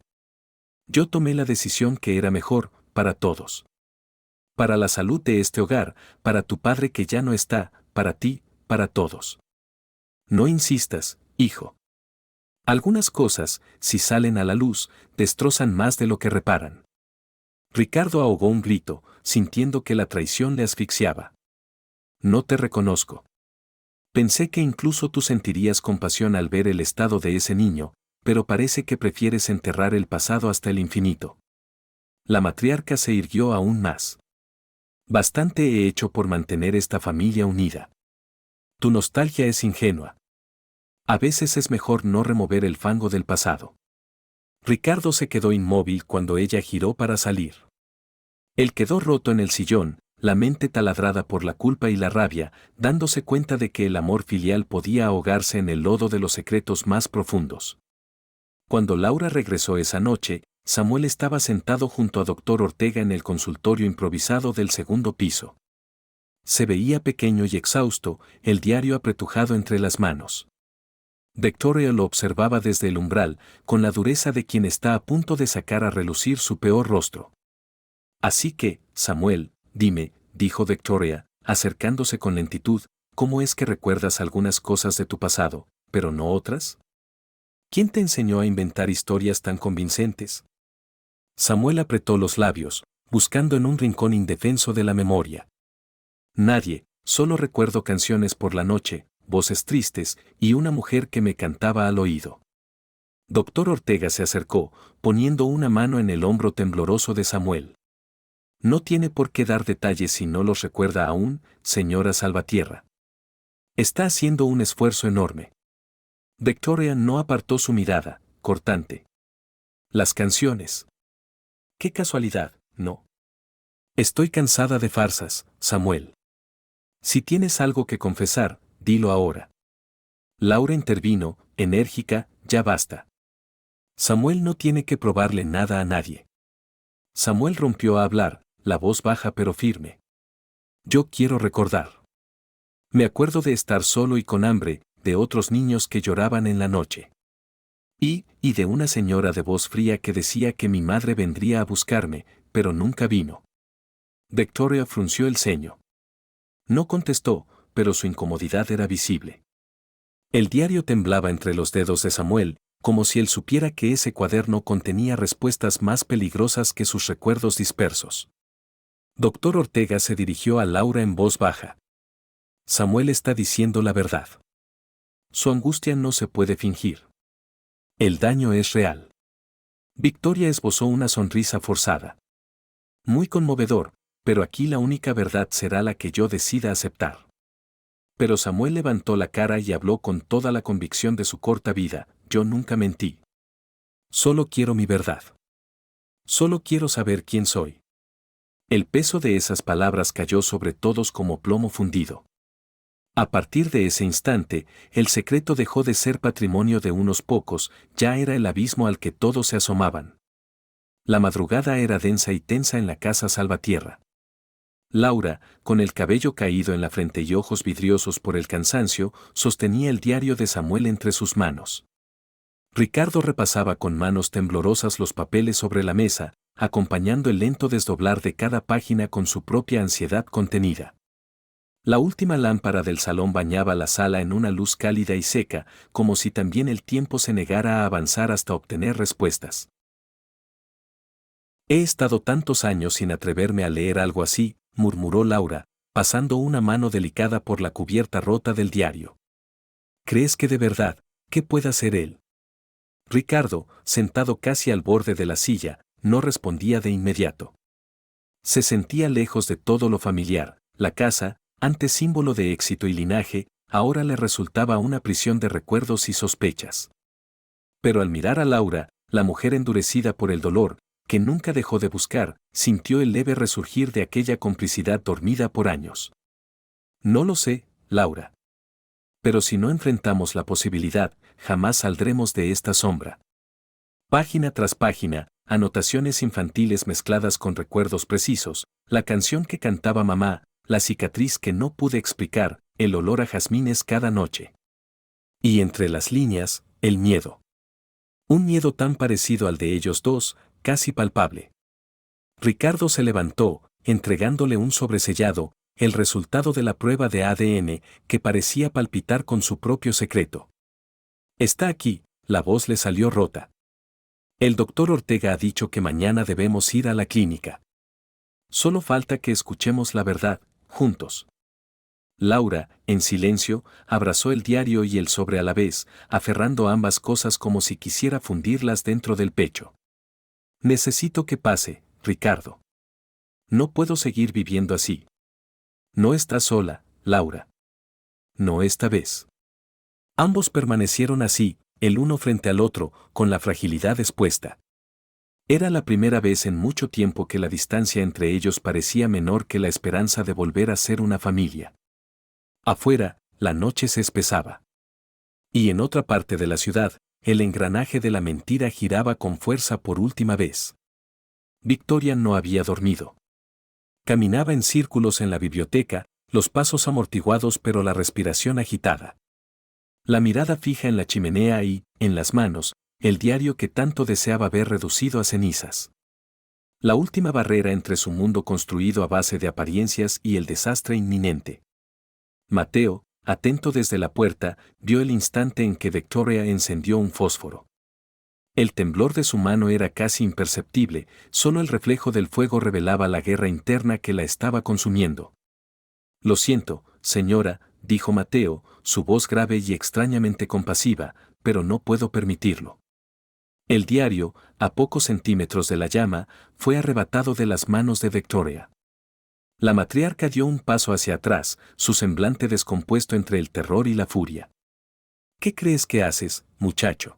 Yo tomé la decisión que era mejor, para todos. Para la salud de este hogar, para tu padre que ya no está, para ti, para todos. No insistas, hijo. Algunas cosas, si salen a la luz, destrozan más de lo que reparan. Ricardo ahogó un grito, sintiendo que la traición le asfixiaba. No te reconozco. Pensé que incluso tú sentirías compasión al ver el estado de ese niño, pero parece que prefieres enterrar el pasado hasta el infinito. La matriarca se irguió aún más. Bastante he hecho por mantener esta familia unida. Tu nostalgia es ingenua. A veces es mejor no remover el fango del pasado. Ricardo se quedó inmóvil cuando ella giró para salir. Él quedó roto en el sillón, la mente taladrada por la culpa y la rabia, dándose cuenta de que el amor filial podía ahogarse en el lodo de los secretos más profundos. Cuando Laura regresó esa noche, Samuel estaba sentado junto a Dr. Ortega en el consultorio improvisado del segundo piso. Se veía pequeño y exhausto, el diario apretujado entre las manos. Victoria lo observaba desde el umbral, con la dureza de quien está a punto de sacar a relucir su peor rostro. Así que, Samuel, dime, dijo Victoria, acercándose con lentitud, ¿cómo es que recuerdas algunas cosas de tu pasado, pero no otras? ¿Quién te enseñó a inventar historias tan convincentes? Samuel apretó los labios, buscando en un rincón indefenso de la memoria. Nadie, solo recuerdo canciones por la noche, voces tristes y una mujer que me cantaba al oído. Doctor Ortega se acercó, poniendo una mano en el hombro tembloroso de Samuel. No tiene por qué dar detalles si no los recuerda aún, señora Salvatierra. Está haciendo un esfuerzo enorme. Victoria no apartó su mirada, cortante. Las canciones. Qué casualidad, ¿no? Estoy cansada de farsas, Samuel. Si tienes algo que confesar, dilo ahora. Laura intervino, enérgica, ya basta. Samuel no tiene que probarle nada a nadie. Samuel rompió a hablar, la voz baja pero firme. Yo quiero recordar. Me acuerdo de estar solo y con hambre, de otros niños que lloraban en la noche. Y de una señora de voz fría que decía que mi madre vendría a buscarme, pero nunca vino. Victoria frunció el ceño. No contestó, pero su incomodidad era visible. El diario temblaba entre los dedos de Samuel, como si él supiera que ese cuaderno contenía respuestas más peligrosas que sus recuerdos dispersos. Doctor Ortega se dirigió a Laura en voz baja. Samuel está diciendo la verdad. Su angustia no se puede fingir. El daño es real. Victoria esbozó una sonrisa forzada. Muy conmovedor, pero aquí la única verdad será la que yo decida aceptar. Pero Samuel levantó la cara y habló con toda la convicción de su corta vida, yo nunca mentí. Solo quiero mi verdad. Solo quiero saber quién soy. El peso de esas palabras cayó sobre todos como plomo fundido. A partir de ese instante, el secreto dejó de ser patrimonio de unos pocos, ya era el abismo al que todos se asomaban. La madrugada era densa y tensa en la casa Salvatierra. Laura, con el cabello caído en la frente y ojos vidriosos por el cansancio, sostenía el diario de Samuel entre sus manos. Ricardo repasaba con manos temblorosas los papeles sobre la mesa, acompañando el lento desdoblar de cada página con su propia ansiedad contenida. La última lámpara del salón bañaba la sala en una luz cálida y seca, como si también el tiempo se negara a avanzar hasta obtener respuestas. He estado tantos años sin atreverme a leer algo así, murmuró Laura, pasando una mano delicada por la cubierta rota del diario. ¿Crees que de verdad, qué pueda ser él? Ricardo, sentado casi al borde de la silla, no respondía de inmediato. Se sentía lejos de todo lo familiar, la casa, antes símbolo de éxito y linaje, ahora le resultaba una prisión de recuerdos y sospechas. Pero al mirar a Laura, la mujer endurecida por el dolor, que nunca dejó de buscar, sintió el leve resurgir de aquella complicidad dormida por años. No lo sé, Laura. Pero si no enfrentamos la posibilidad, jamás saldremos de esta sombra. Página tras página, anotaciones infantiles mezcladas con recuerdos precisos, la canción que cantaba mamá, la cicatriz que no pude explicar, el olor a jazmines cada noche. Y entre las líneas, el miedo. Un miedo tan parecido al de ellos dos, casi palpable. Ricardo se levantó, entregándole un sobresellado, el resultado de la prueba de ADN, que parecía palpitar con su propio secreto. Está aquí, la voz le salió rota. El doctor Ortega ha dicho que mañana debemos ir a la clínica. Solo falta que escuchemos la verdad, juntos. Laura, en silencio, abrazó el diario y el sobre a la vez, aferrando ambas cosas como si quisiera fundirlas dentro del pecho. Necesito que pase, Ricardo. No puedo seguir viviendo así. No estás sola, Laura. No esta vez. Ambos permanecieron así, el uno frente al otro, con la fragilidad expuesta. Era la primera vez en mucho tiempo que la distancia entre ellos parecía menor que la esperanza de volver a ser una familia. Afuera, la noche se espesaba. Y en otra parte de la ciudad, el engranaje de la mentira giraba con fuerza por última vez. Victoria no había dormido. Caminaba en círculos en la biblioteca, los pasos amortiguados pero la respiración agitada. La mirada fija en la chimenea y, en las manos, el diario que tanto deseaba ver reducido a cenizas. La última barrera entre su mundo construido a base de apariencias y el desastre inminente. Mateo, atento desde la puerta, vio el instante en que Victoria encendió un fósforo. El temblor de su mano era casi imperceptible, solo el reflejo del fuego revelaba la guerra interna que la estaba consumiendo. Lo siento, señora, dijo Mateo, su voz grave y extrañamente compasiva, pero no puedo permitirlo. El diario, a pocos centímetros de la llama, fue arrebatado de las manos de Victoria. La matriarca dio un paso hacia atrás, su semblante descompuesto entre el terror y la furia. ¿Qué crees que haces, muchacho?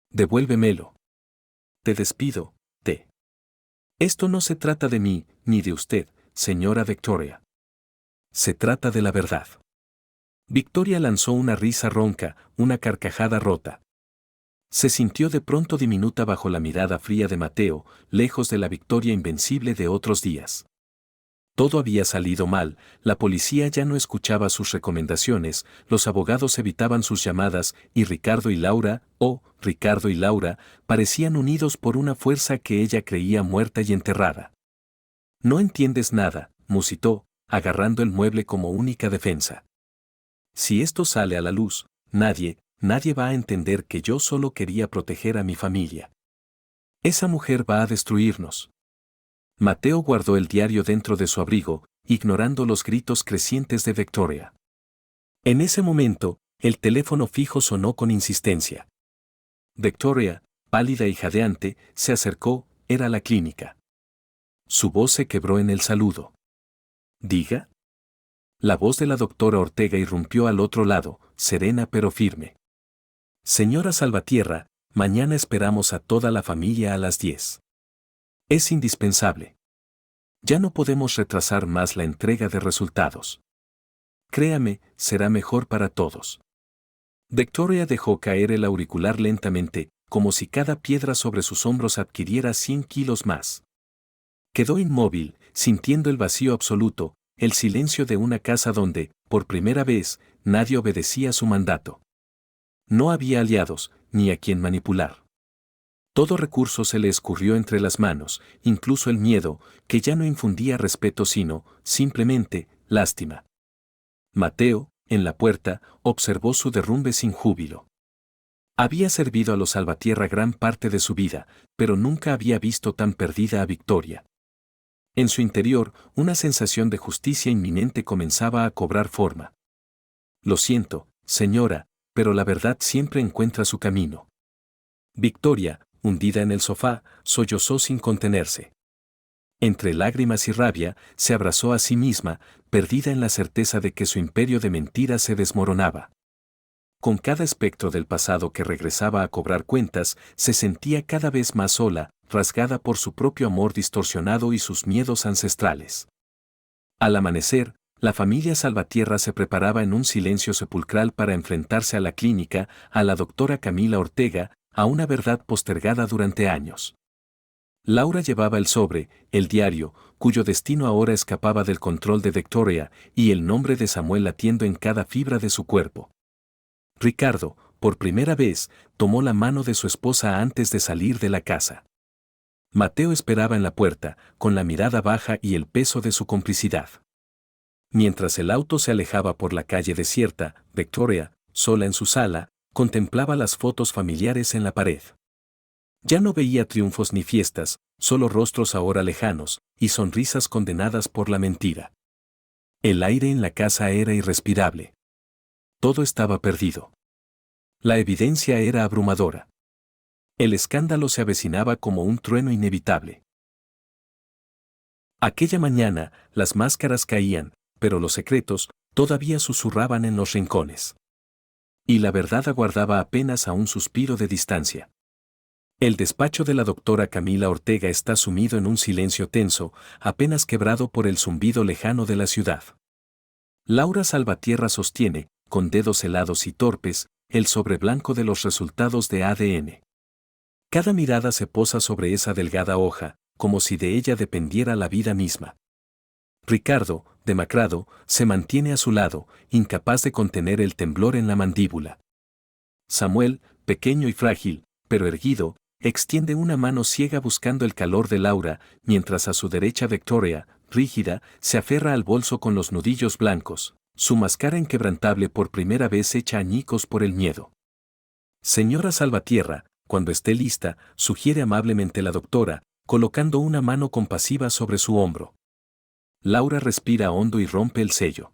Devuélvemelo. Te despido, te. Esto no se trata de mí, ni de usted, señora Victoria. Se trata de la verdad. Victoria lanzó una risa ronca, una carcajada rota. Se sintió de pronto diminuta bajo la mirada fría de Mateo, lejos de la victoria invencible de otros días. Todo había salido mal, la policía ya no escuchaba sus recomendaciones, los abogados evitaban sus llamadas y Ricardo y Laura, Ricardo y Laura, parecían unidos por una fuerza que ella creía muerta y enterrada. No entiendes nada, musitó, agarrando el mueble como única defensa. Si esto sale a la luz, nadie va a entender que yo solo quería proteger a mi familia. Esa mujer va a destruirnos. Mateo guardó el diario dentro de su abrigo, ignorando los gritos crecientes de Victoria. En ese momento, el teléfono fijo sonó con insistencia. Victoria, pálida y jadeante, se acercó, era la clínica. Su voz se quebró en el saludo. ¿Diga? La voz de la doctora Ortega irrumpió al otro lado, serena pero firme. Señora Salvatierra, mañana esperamos a toda la familia a las 10. Es indispensable. Ya no podemos retrasar más la entrega de resultados. Créame, será mejor para todos. Victoria dejó caer el auricular lentamente, como si cada piedra sobre sus hombros adquiriera 100 kilos más. Quedó inmóvil, sintiendo el vacío absoluto, el silencio de una casa donde, por primera vez, nadie obedecía su mandato. No había aliados, ni a quien manipular. Todo recurso se le escurrió entre las manos, incluso el miedo, que ya no infundía respeto sino, simplemente, lástima. Mateo, en la puerta, observó su derrumbe sin júbilo. Había servido a los Salvatierra gran parte de su vida, pero nunca había visto tan perdida a Victoria. En su interior, una sensación de justicia inminente comenzaba a cobrar forma. Lo siento, señora, pero la verdad siempre encuentra su camino. Victoria, hundida en el sofá, sollozó sin contenerse. Entre lágrimas y rabia, se abrazó a sí misma, perdida en la certeza de que su imperio de mentiras se desmoronaba. Con cada espectro del pasado que regresaba a cobrar cuentas, se sentía cada vez más sola, rasgada por su propio amor distorsionado y sus miedos ancestrales. Al amanecer, la familia Salvatierra se preparaba en un silencio sepulcral para enfrentarse a la clínica, a la doctora Camila Ortega, a una verdad postergada durante años. Laura llevaba el sobre, el diario, cuyo destino ahora escapaba del control de Victoria, y el nombre de Samuel latiendo en cada fibra de su cuerpo. Ricardo, por primera vez, tomó la mano de su esposa antes de salir de la casa. Mateo esperaba en la puerta, con la mirada baja y el peso de su complicidad. Mientras el auto se alejaba por la calle desierta, Victoria, sola en su sala, contemplaba las fotos familiares en la pared. Ya no veía triunfos ni fiestas, solo rostros ahora lejanos, y sonrisas condenadas por la mentira. El aire en la casa era irrespirable. Todo estaba perdido. La evidencia era abrumadora. El escándalo se avecinaba como un trueno inevitable. Aquella mañana, las máscaras caían, pero los secretos todavía susurraban en los rincones. Y la verdad aguardaba apenas a un suspiro de distancia. El despacho de la doctora Camila Ortega está sumido en un silencio tenso, apenas quebrado por el zumbido lejano de la ciudad. Laura Salvatierra sostiene, con dedos helados y torpes, el sobre blanco de los resultados de ADN. Cada mirada se posa sobre esa delgada hoja, como si de ella dependiera la vida misma. Ricardo, demacrado, se mantiene a su lado, incapaz de contener el temblor en la mandíbula. Samuel, pequeño y frágil, pero erguido, extiende una mano ciega buscando el calor de Laura, mientras a su derecha Victoria, rígida, se aferra al bolso con los nudillos blancos, su máscara inquebrantable por primera vez hecha añicos por el miedo. Señora Salvatierra, cuando esté lista, sugiere amablemente la doctora, colocando una mano compasiva sobre su hombro. Laura respira hondo y rompe el sello.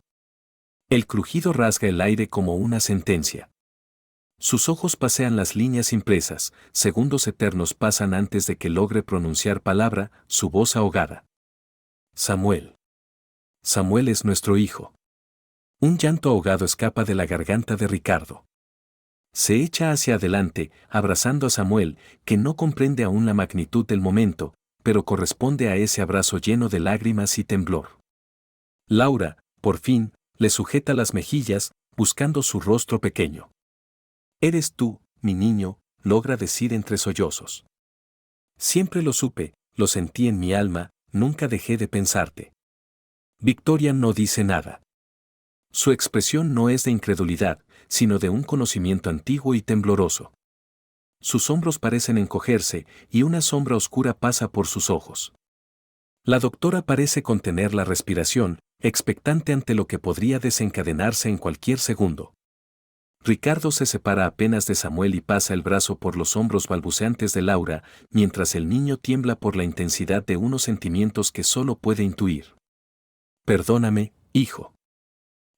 El crujido rasga el aire como una sentencia. Sus ojos pasean las líneas impresas, segundos eternos pasan antes de que logre pronunciar palabra, su voz ahogada. Samuel. Samuel es nuestro hijo. Un llanto ahogado escapa de la garganta de Ricardo. Se echa hacia adelante, abrazando a Samuel, que no comprende aún la magnitud del momento, pero corresponde a ese abrazo lleno de lágrimas y temblor. Laura, por fin, le sujeta las mejillas, buscando su rostro pequeño. Eres tú, mi niño, logra decir entre sollozos. Siempre lo supe, lo sentí en mi alma, nunca dejé de pensarte. Victoria no dice nada. Su expresión no es de incredulidad, sino de un conocimiento antiguo y tembloroso. Sus hombros parecen encogerse y una sombra oscura pasa por sus ojos. La doctora parece contener la respiración, expectante ante lo que podría desencadenarse en cualquier segundo. Ricardo se separa apenas de Samuel y pasa el brazo por los hombros balbuceantes de Laura, mientras el niño tiembla por la intensidad de unos sentimientos que solo puede intuir. Perdóname, hijo.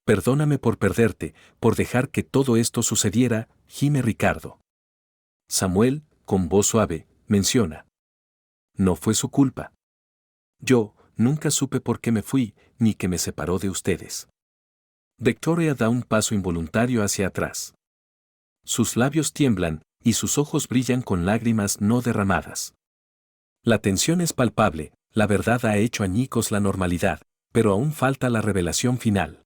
Perdóname por perderte, por dejar que todo esto sucediera, gime Ricardo. Samuel, con voz suave, menciona. No fue su culpa. Yo, nunca supe por qué me fui, ni qué me separó de ustedes. Victoria da un paso involuntario hacia atrás. Sus labios tiemblan, y sus ojos brillan con lágrimas no derramadas. La tensión es palpable, la verdad ha hecho añicos la normalidad, pero aún falta la revelación final.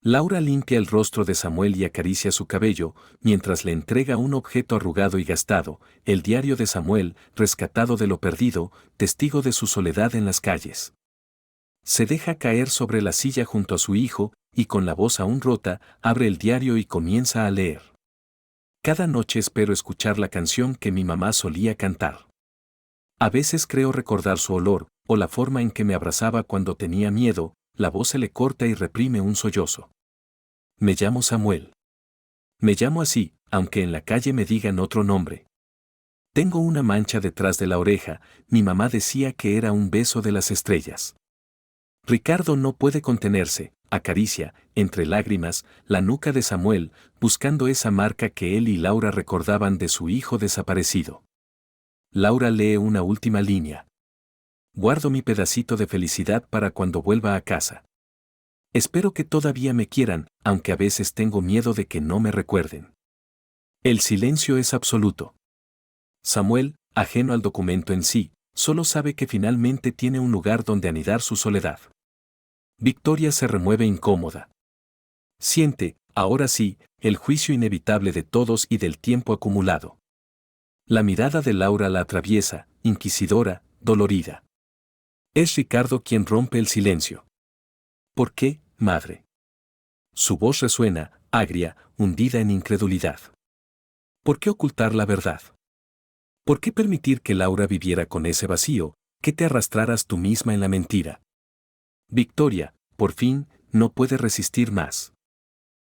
Laura limpia el rostro de Samuel y acaricia su cabello, mientras le entrega un objeto arrugado y gastado, el diario de Samuel, rescatado de lo perdido, testigo de su soledad en las calles. Se deja caer sobre la silla junto a su hijo, y con la voz aún rota, abre el diario y comienza a leer. Cada noche espero escuchar la canción que mi mamá solía cantar. A veces creo recordar su olor, o la forma en que me abrazaba cuando tenía miedo. La voz se le corta y reprime un sollozo. Me llamo Samuel. Me llamo así, aunque en la calle me digan otro nombre. Tengo una mancha detrás de la oreja, mi mamá decía que era un beso de las estrellas. Ricardo no puede contenerse, acaricia, entre lágrimas, la nuca de Samuel, buscando esa marca que él y Laura recordaban de su hijo desaparecido. Laura lee una última línea. Guardo mi pedacito de felicidad para cuando vuelva a casa. Espero que todavía me quieran, aunque a veces tengo miedo de que no me recuerden. El silencio es absoluto. Samuel, ajeno al documento en sí, solo sabe que finalmente tiene un lugar donde anidar su soledad. Victoria se remueve incómoda. Siente, ahora sí, el juicio inevitable de todos y del tiempo acumulado. La mirada de Laura la atraviesa, inquisidora, dolorida. Es Ricardo quien rompe el silencio. ¿Por qué, madre? Su voz resuena, agria, hundida en incredulidad. ¿Por qué ocultar la verdad? ¿Por qué permitir que Laura viviera con ese vacío, que te arrastraras tú misma en la mentira? Victoria, por fin, no puede resistir más.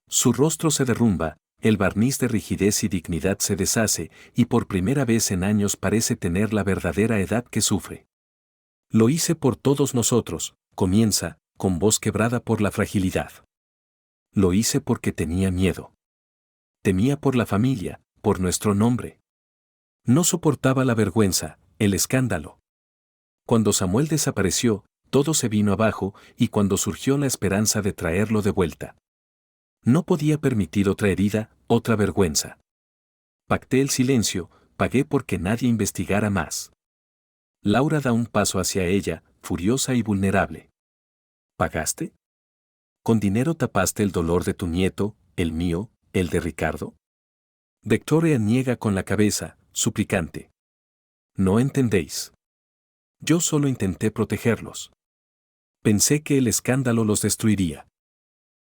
Su rostro se derrumba, el barniz de rigidez y dignidad se deshace, y por primera vez en años parece tener la verdadera edad que sufre. Lo hice por todos nosotros, comienza, con voz quebrada por la fragilidad. Lo hice porque tenía miedo. Temía por la familia, por nuestro nombre. No soportaba la vergüenza, el escándalo. Cuando Samuel desapareció, todo se vino abajo, y cuando surgió la esperanza de traerlo de vuelta. No podía permitir otra herida, otra vergüenza. Pacté el silencio, pagué porque nadie investigara más. Laura da un paso hacia ella, furiosa y vulnerable. ¿Pagaste? ¿Con dinero tapaste el dolor de tu nieto, el mío, el de Ricardo? Victoria niega con la cabeza, suplicante. No entendéis. Yo solo intenté protegerlos. Pensé que el escándalo los destruiría.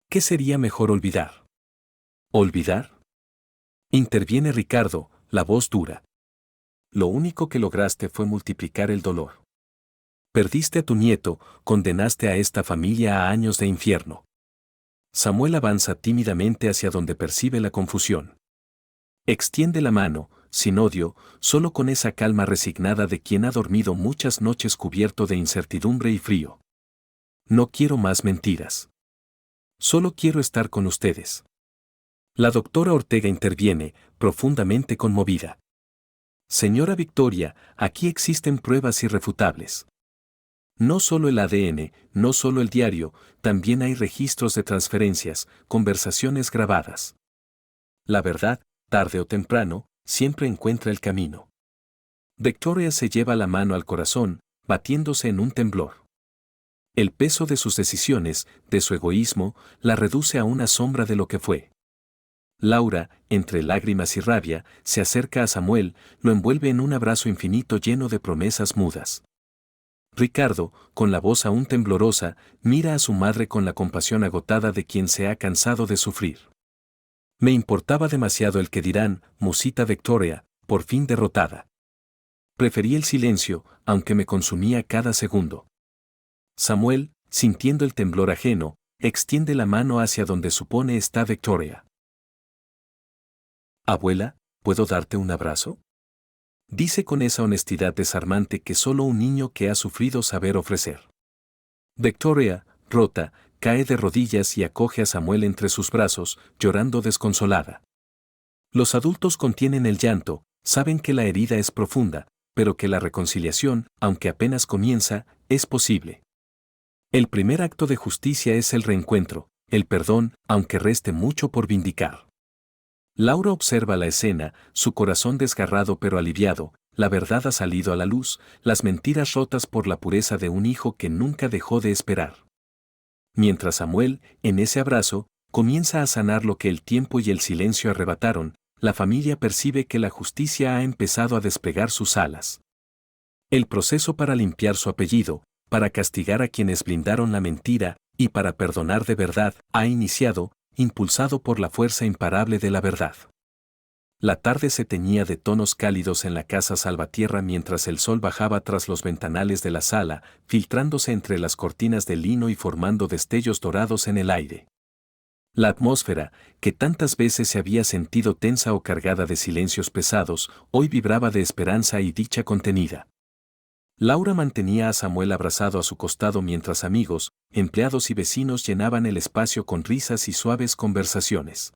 ¿Qué sería mejor olvidar? ¿Olvidar? Interviene Ricardo, la voz dura. Lo único que lograste fue multiplicar el dolor. Perdiste a tu nieto, condenaste a esta familia a años de infierno. Samuel avanza tímidamente hacia donde percibe la confusión. Extiende la mano, sin odio, solo con esa calma resignada de quien ha dormido muchas noches cubierto de incertidumbre y frío. No quiero más mentiras. Solo quiero estar con ustedes. La doctora Ortega interviene, profundamente conmovida. Señora Victoria, aquí existen pruebas irrefutables. No solo el ADN, no solo el diario, también hay registros de transferencias, conversaciones grabadas. La verdad, tarde o temprano, siempre encuentra el camino. Victoria se lleva la mano al corazón, batiéndose en un temblor. El peso de sus decisiones, de su egoísmo, la reduce a una sombra de lo que fue. Laura, entre lágrimas y rabia, se acerca a Samuel, lo envuelve en un abrazo infinito lleno de promesas mudas. Ricardo, con la voz aún temblorosa, mira a su madre con la compasión agotada de quien se ha cansado de sufrir. Me importaba demasiado el que dirán, musita Victoria, por fin derrotada. Preferí el silencio, aunque me consumía cada segundo. Samuel, sintiendo el temblor ajeno, extiende la mano hacia donde supone está Victoria. Abuela, ¿puedo darte un abrazo? Dice con esa honestidad desarmante que solo un niño que ha sufrido saber ofrecer. Victoria, rota, cae de rodillas y acoge a Samuel entre sus brazos, llorando desconsolada. Los adultos contienen el llanto, saben que la herida es profunda, pero que la reconciliación, aunque apenas comienza, es posible. El primer acto de justicia es el reencuentro, el perdón, aunque reste mucho por vindicar. Laura observa la escena, su corazón desgarrado pero aliviado, la verdad ha salido a la luz, las mentiras rotas por la pureza de un hijo que nunca dejó de esperar. Mientras Samuel, en ese abrazo, comienza a sanar lo que el tiempo y el silencio arrebataron, la familia percibe que la justicia ha empezado a desplegar sus alas. El proceso para limpiar su apellido, para castigar a quienes blindaron la mentira, y para perdonar de verdad, ha iniciado, impulsado por la fuerza imparable de la verdad. La tarde se teñía de tonos cálidos en la casa Salvatierra mientras el sol bajaba tras los ventanales de la sala, filtrándose entre las cortinas de lino y formando destellos dorados en el aire. La atmósfera, que tantas veces se había sentido tensa o cargada de silencios pesados, hoy vibraba de esperanza y dicha contenida. Laura mantenía a Samuel abrazado a su costado mientras amigos, empleados y vecinos llenaban el espacio con risas y suaves conversaciones.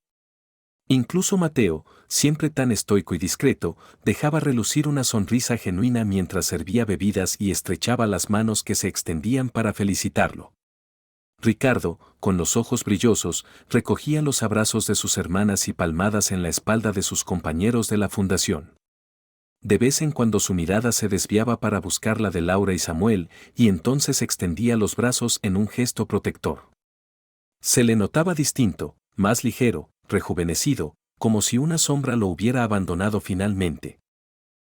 Incluso Mateo, siempre tan estoico y discreto, dejaba relucir una sonrisa genuina mientras servía bebidas y estrechaba las manos que se extendían para felicitarlo. Ricardo, con los ojos brillosos, recogía los abrazos de sus hermanas y palmadas en la espalda de sus compañeros de la fundación. De vez en cuando su mirada se desviaba para buscar la de Laura y Samuel, y entonces extendía los brazos en un gesto protector. Se le notaba distinto, más ligero, rejuvenecido, como si una sombra lo hubiera abandonado finalmente.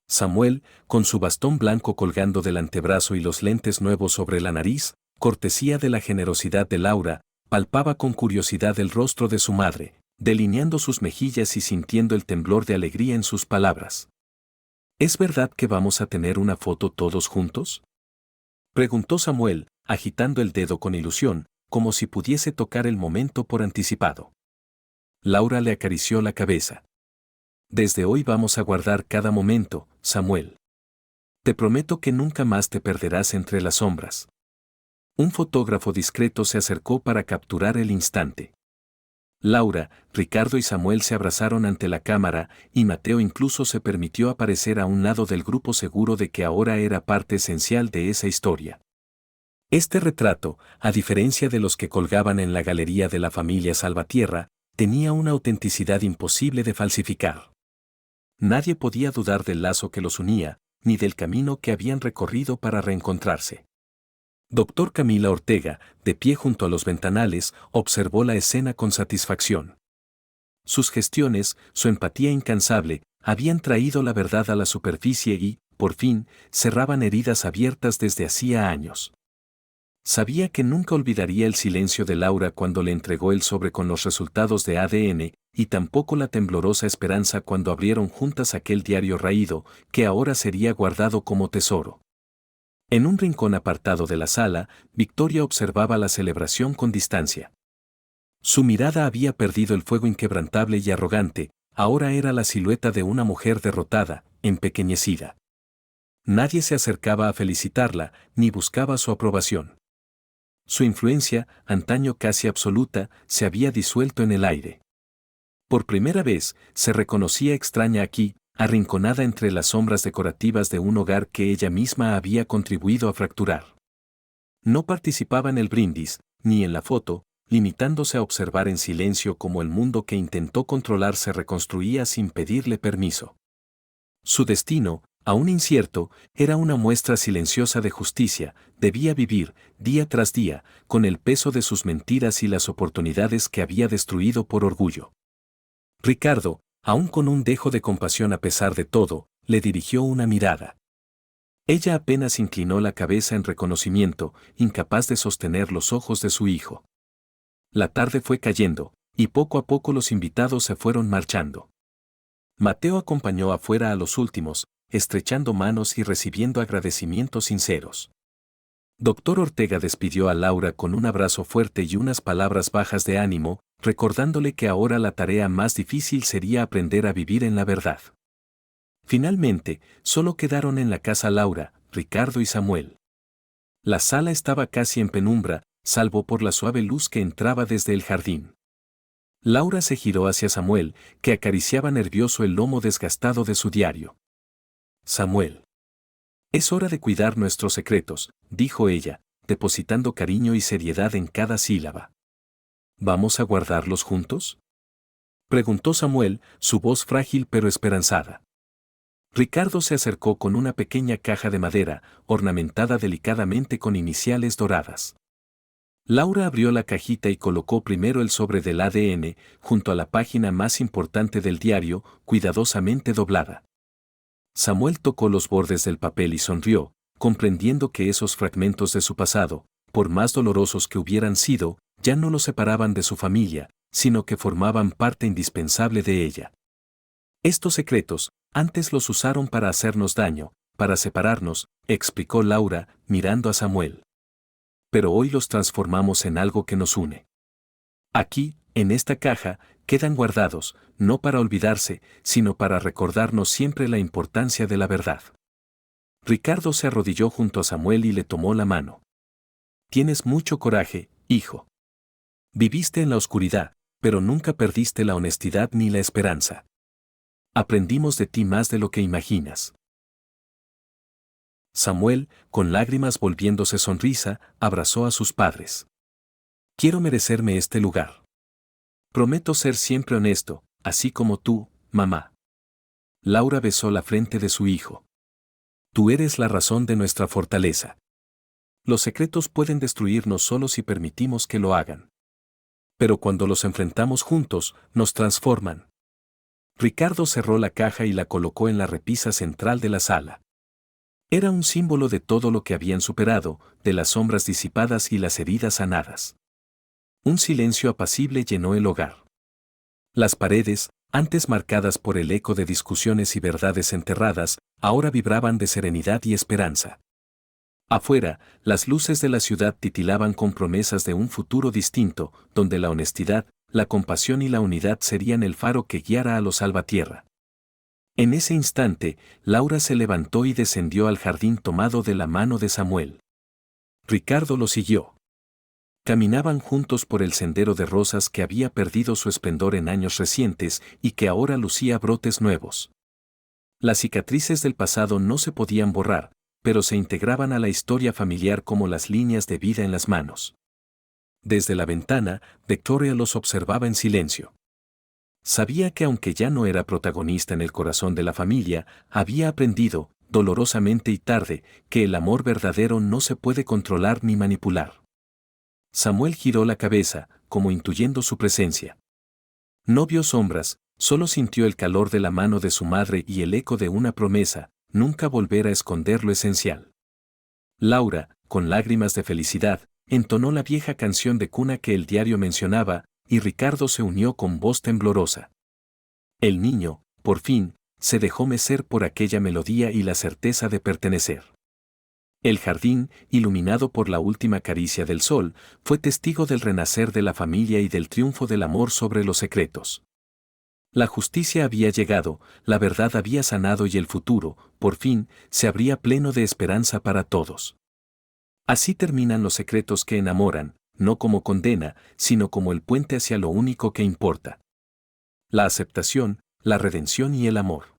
Samuel, con su bastón blanco colgando del antebrazo y los lentes nuevos sobre la nariz, cortesía de la generosidad de Laura, palpaba con curiosidad el rostro de su madre, delineando sus mejillas y sintiendo el temblor de alegría en sus palabras. ¿Es verdad que vamos a tener una foto todos juntos?, preguntó Samuel, agitando el dedo con ilusión, como si pudiese tocar el momento por anticipado. Laura le acarició la cabeza. Desde hoy vamos a guardar cada momento, Samuel. Te prometo que nunca más te perderás entre las sombras. Un fotógrafo discreto se acercó para capturar el instante. Laura, Ricardo y Samuel se abrazaron ante la cámara, y Mateo incluso se permitió aparecer a un lado del grupo seguro de que ahora era parte esencial de esa historia. Este retrato, a diferencia de los que colgaban en la galería de la familia Salvatierra, tenía una autenticidad imposible de falsificar. Nadie podía dudar del lazo que los unía, ni del camino que habían recorrido para reencontrarse. Doctor Camila Ortega, de pie junto a los ventanales, observó la escena con satisfacción. Sus gestiones, su empatía incansable, habían traído la verdad a la superficie y, por fin, cerraban heridas abiertas desde hacía años. Sabía que nunca olvidaría el silencio de Laura cuando le entregó el sobre con los resultados de ADN, y tampoco la temblorosa esperanza cuando abrieron juntas aquel diario raído, que ahora sería guardado como tesoro. En un rincón apartado de la sala, Victoria observaba la celebración con distancia. Su mirada había perdido el fuego inquebrantable y arrogante, ahora era la silueta de una mujer derrotada, empequeñecida. Nadie se acercaba a felicitarla, ni buscaba su aprobación. Su influencia, antaño casi absoluta, se había disuelto en el aire. Por primera vez, se reconocía extraña aquí, arrinconada entre las sombras decorativas de un hogar que ella misma había contribuido a fracturar. No participaba en el brindis, ni en la foto, limitándose a observar en silencio cómo el mundo que intentó controlar se reconstruía sin pedirle permiso. Su destino, aún incierto, era una muestra silenciosa de justicia, debía vivir, día tras día, con el peso de sus mentiras y las oportunidades que había destruido por orgullo. Ricardo, aún con un dejo de compasión a pesar de todo, le dirigió una mirada. Ella apenas inclinó la cabeza en reconocimiento, incapaz de sostener los ojos de su hijo. La tarde fue cayendo, y poco a poco los invitados se fueron marchando. Mateo acompañó afuera a los últimos, estrechando manos y recibiendo agradecimientos sinceros. Doctor Ortega despidió a Laura con un abrazo fuerte y unas palabras bajas de ánimo, recordándole que ahora la tarea más difícil sería aprender a vivir en la verdad. Finalmente, solo quedaron en la casa Laura, Ricardo y Samuel. La sala estaba casi en penumbra, salvo por la suave luz que entraba desde el jardín. Laura se giró hacia Samuel, que acariciaba nervioso el lomo desgastado de su diario. Samuel. Es hora de cuidar nuestros secretos, dijo ella, depositando cariño y seriedad en cada sílaba. ¿Vamos a guardarlos juntos?, preguntó Samuel, su voz frágil pero esperanzada. Ricardo se acercó con una pequeña caja de madera, ornamentada delicadamente con iniciales doradas. Laura abrió la cajita y colocó primero el sobre del ADN, junto a la página más importante del diario, cuidadosamente doblada. Samuel tocó los bordes del papel y sonrió, comprendiendo que esos fragmentos de su pasado, por más dolorosos que hubieran sido, ya no lo separaban de su familia, sino que formaban parte indispensable de ella. Estos secretos, antes los usaron para hacernos daño, para separarnos, explicó Laura, mirando a Samuel. Pero hoy los transformamos en algo que nos une. Aquí, en esta caja, quedan guardados, no para olvidarse, sino para recordarnos siempre la importancia de la verdad. Ricardo se arrodilló junto a Samuel y le tomó la mano. Tienes mucho coraje, hijo. Viviste en la oscuridad, pero nunca perdiste la honestidad ni la esperanza. Aprendimos de ti más de lo que imaginas. Samuel, con lágrimas volviéndose sonrisa, abrazó a sus padres. Quiero merecerme este lugar. Prometo ser siempre honesto, así como tú, mamá. Laura besó la frente de su hijo. Tú eres la razón de nuestra fortaleza. Los secretos pueden destruirnos solo si permitimos que lo hagan. Pero cuando los enfrentamos juntos, nos transforman. Ricardo cerró la caja y la colocó en la repisa central de la sala. Era un símbolo de todo lo que habían superado, de las sombras disipadas y las heridas sanadas. Un silencio apacible llenó el hogar. Las paredes, antes marcadas por el eco de discusiones y verdades enterradas, ahora vibraban de serenidad y esperanza. Afuera, las luces de la ciudad titilaban con promesas de un futuro distinto, donde la honestidad, la compasión y la unidad serían el faro que guiara a los salvatierra. En ese instante, Laura se levantó y descendió al jardín tomado de la mano de Samuel. Ricardo lo siguió. Caminaban juntos por el sendero de rosas que había perdido su esplendor en años recientes y que ahora lucía brotes nuevos. Las cicatrices del pasado no se podían borrar, pero se integraban a la historia familiar como las líneas de vida en las manos. Desde la ventana, Victoria los observaba en silencio. Sabía que aunque ya no era protagonista en el corazón de la familia, había aprendido, dolorosamente y tarde, que el amor verdadero no se puede controlar ni manipular. Samuel giró la cabeza, como intuyendo su presencia. No vio sombras, solo sintió el calor de la mano de su madre y el eco de una promesa, nunca volver a esconder lo esencial. Laura, con lágrimas de felicidad, entonó la vieja canción de cuna que el diario mencionaba, y Ricardo se unió con voz temblorosa. El niño, por fin, se dejó mecer por aquella melodía y la certeza de pertenecer. El jardín, iluminado por la última caricia del sol, fue testigo del renacer de la familia y del triunfo del amor sobre los secretos. La justicia había llegado, la verdad había sanado y el futuro, por fin, se abría pleno de esperanza para todos. Así terminan los secretos que enamoran, no como condena, sino como el puente hacia lo único que importa. La aceptación, la redención y el amor.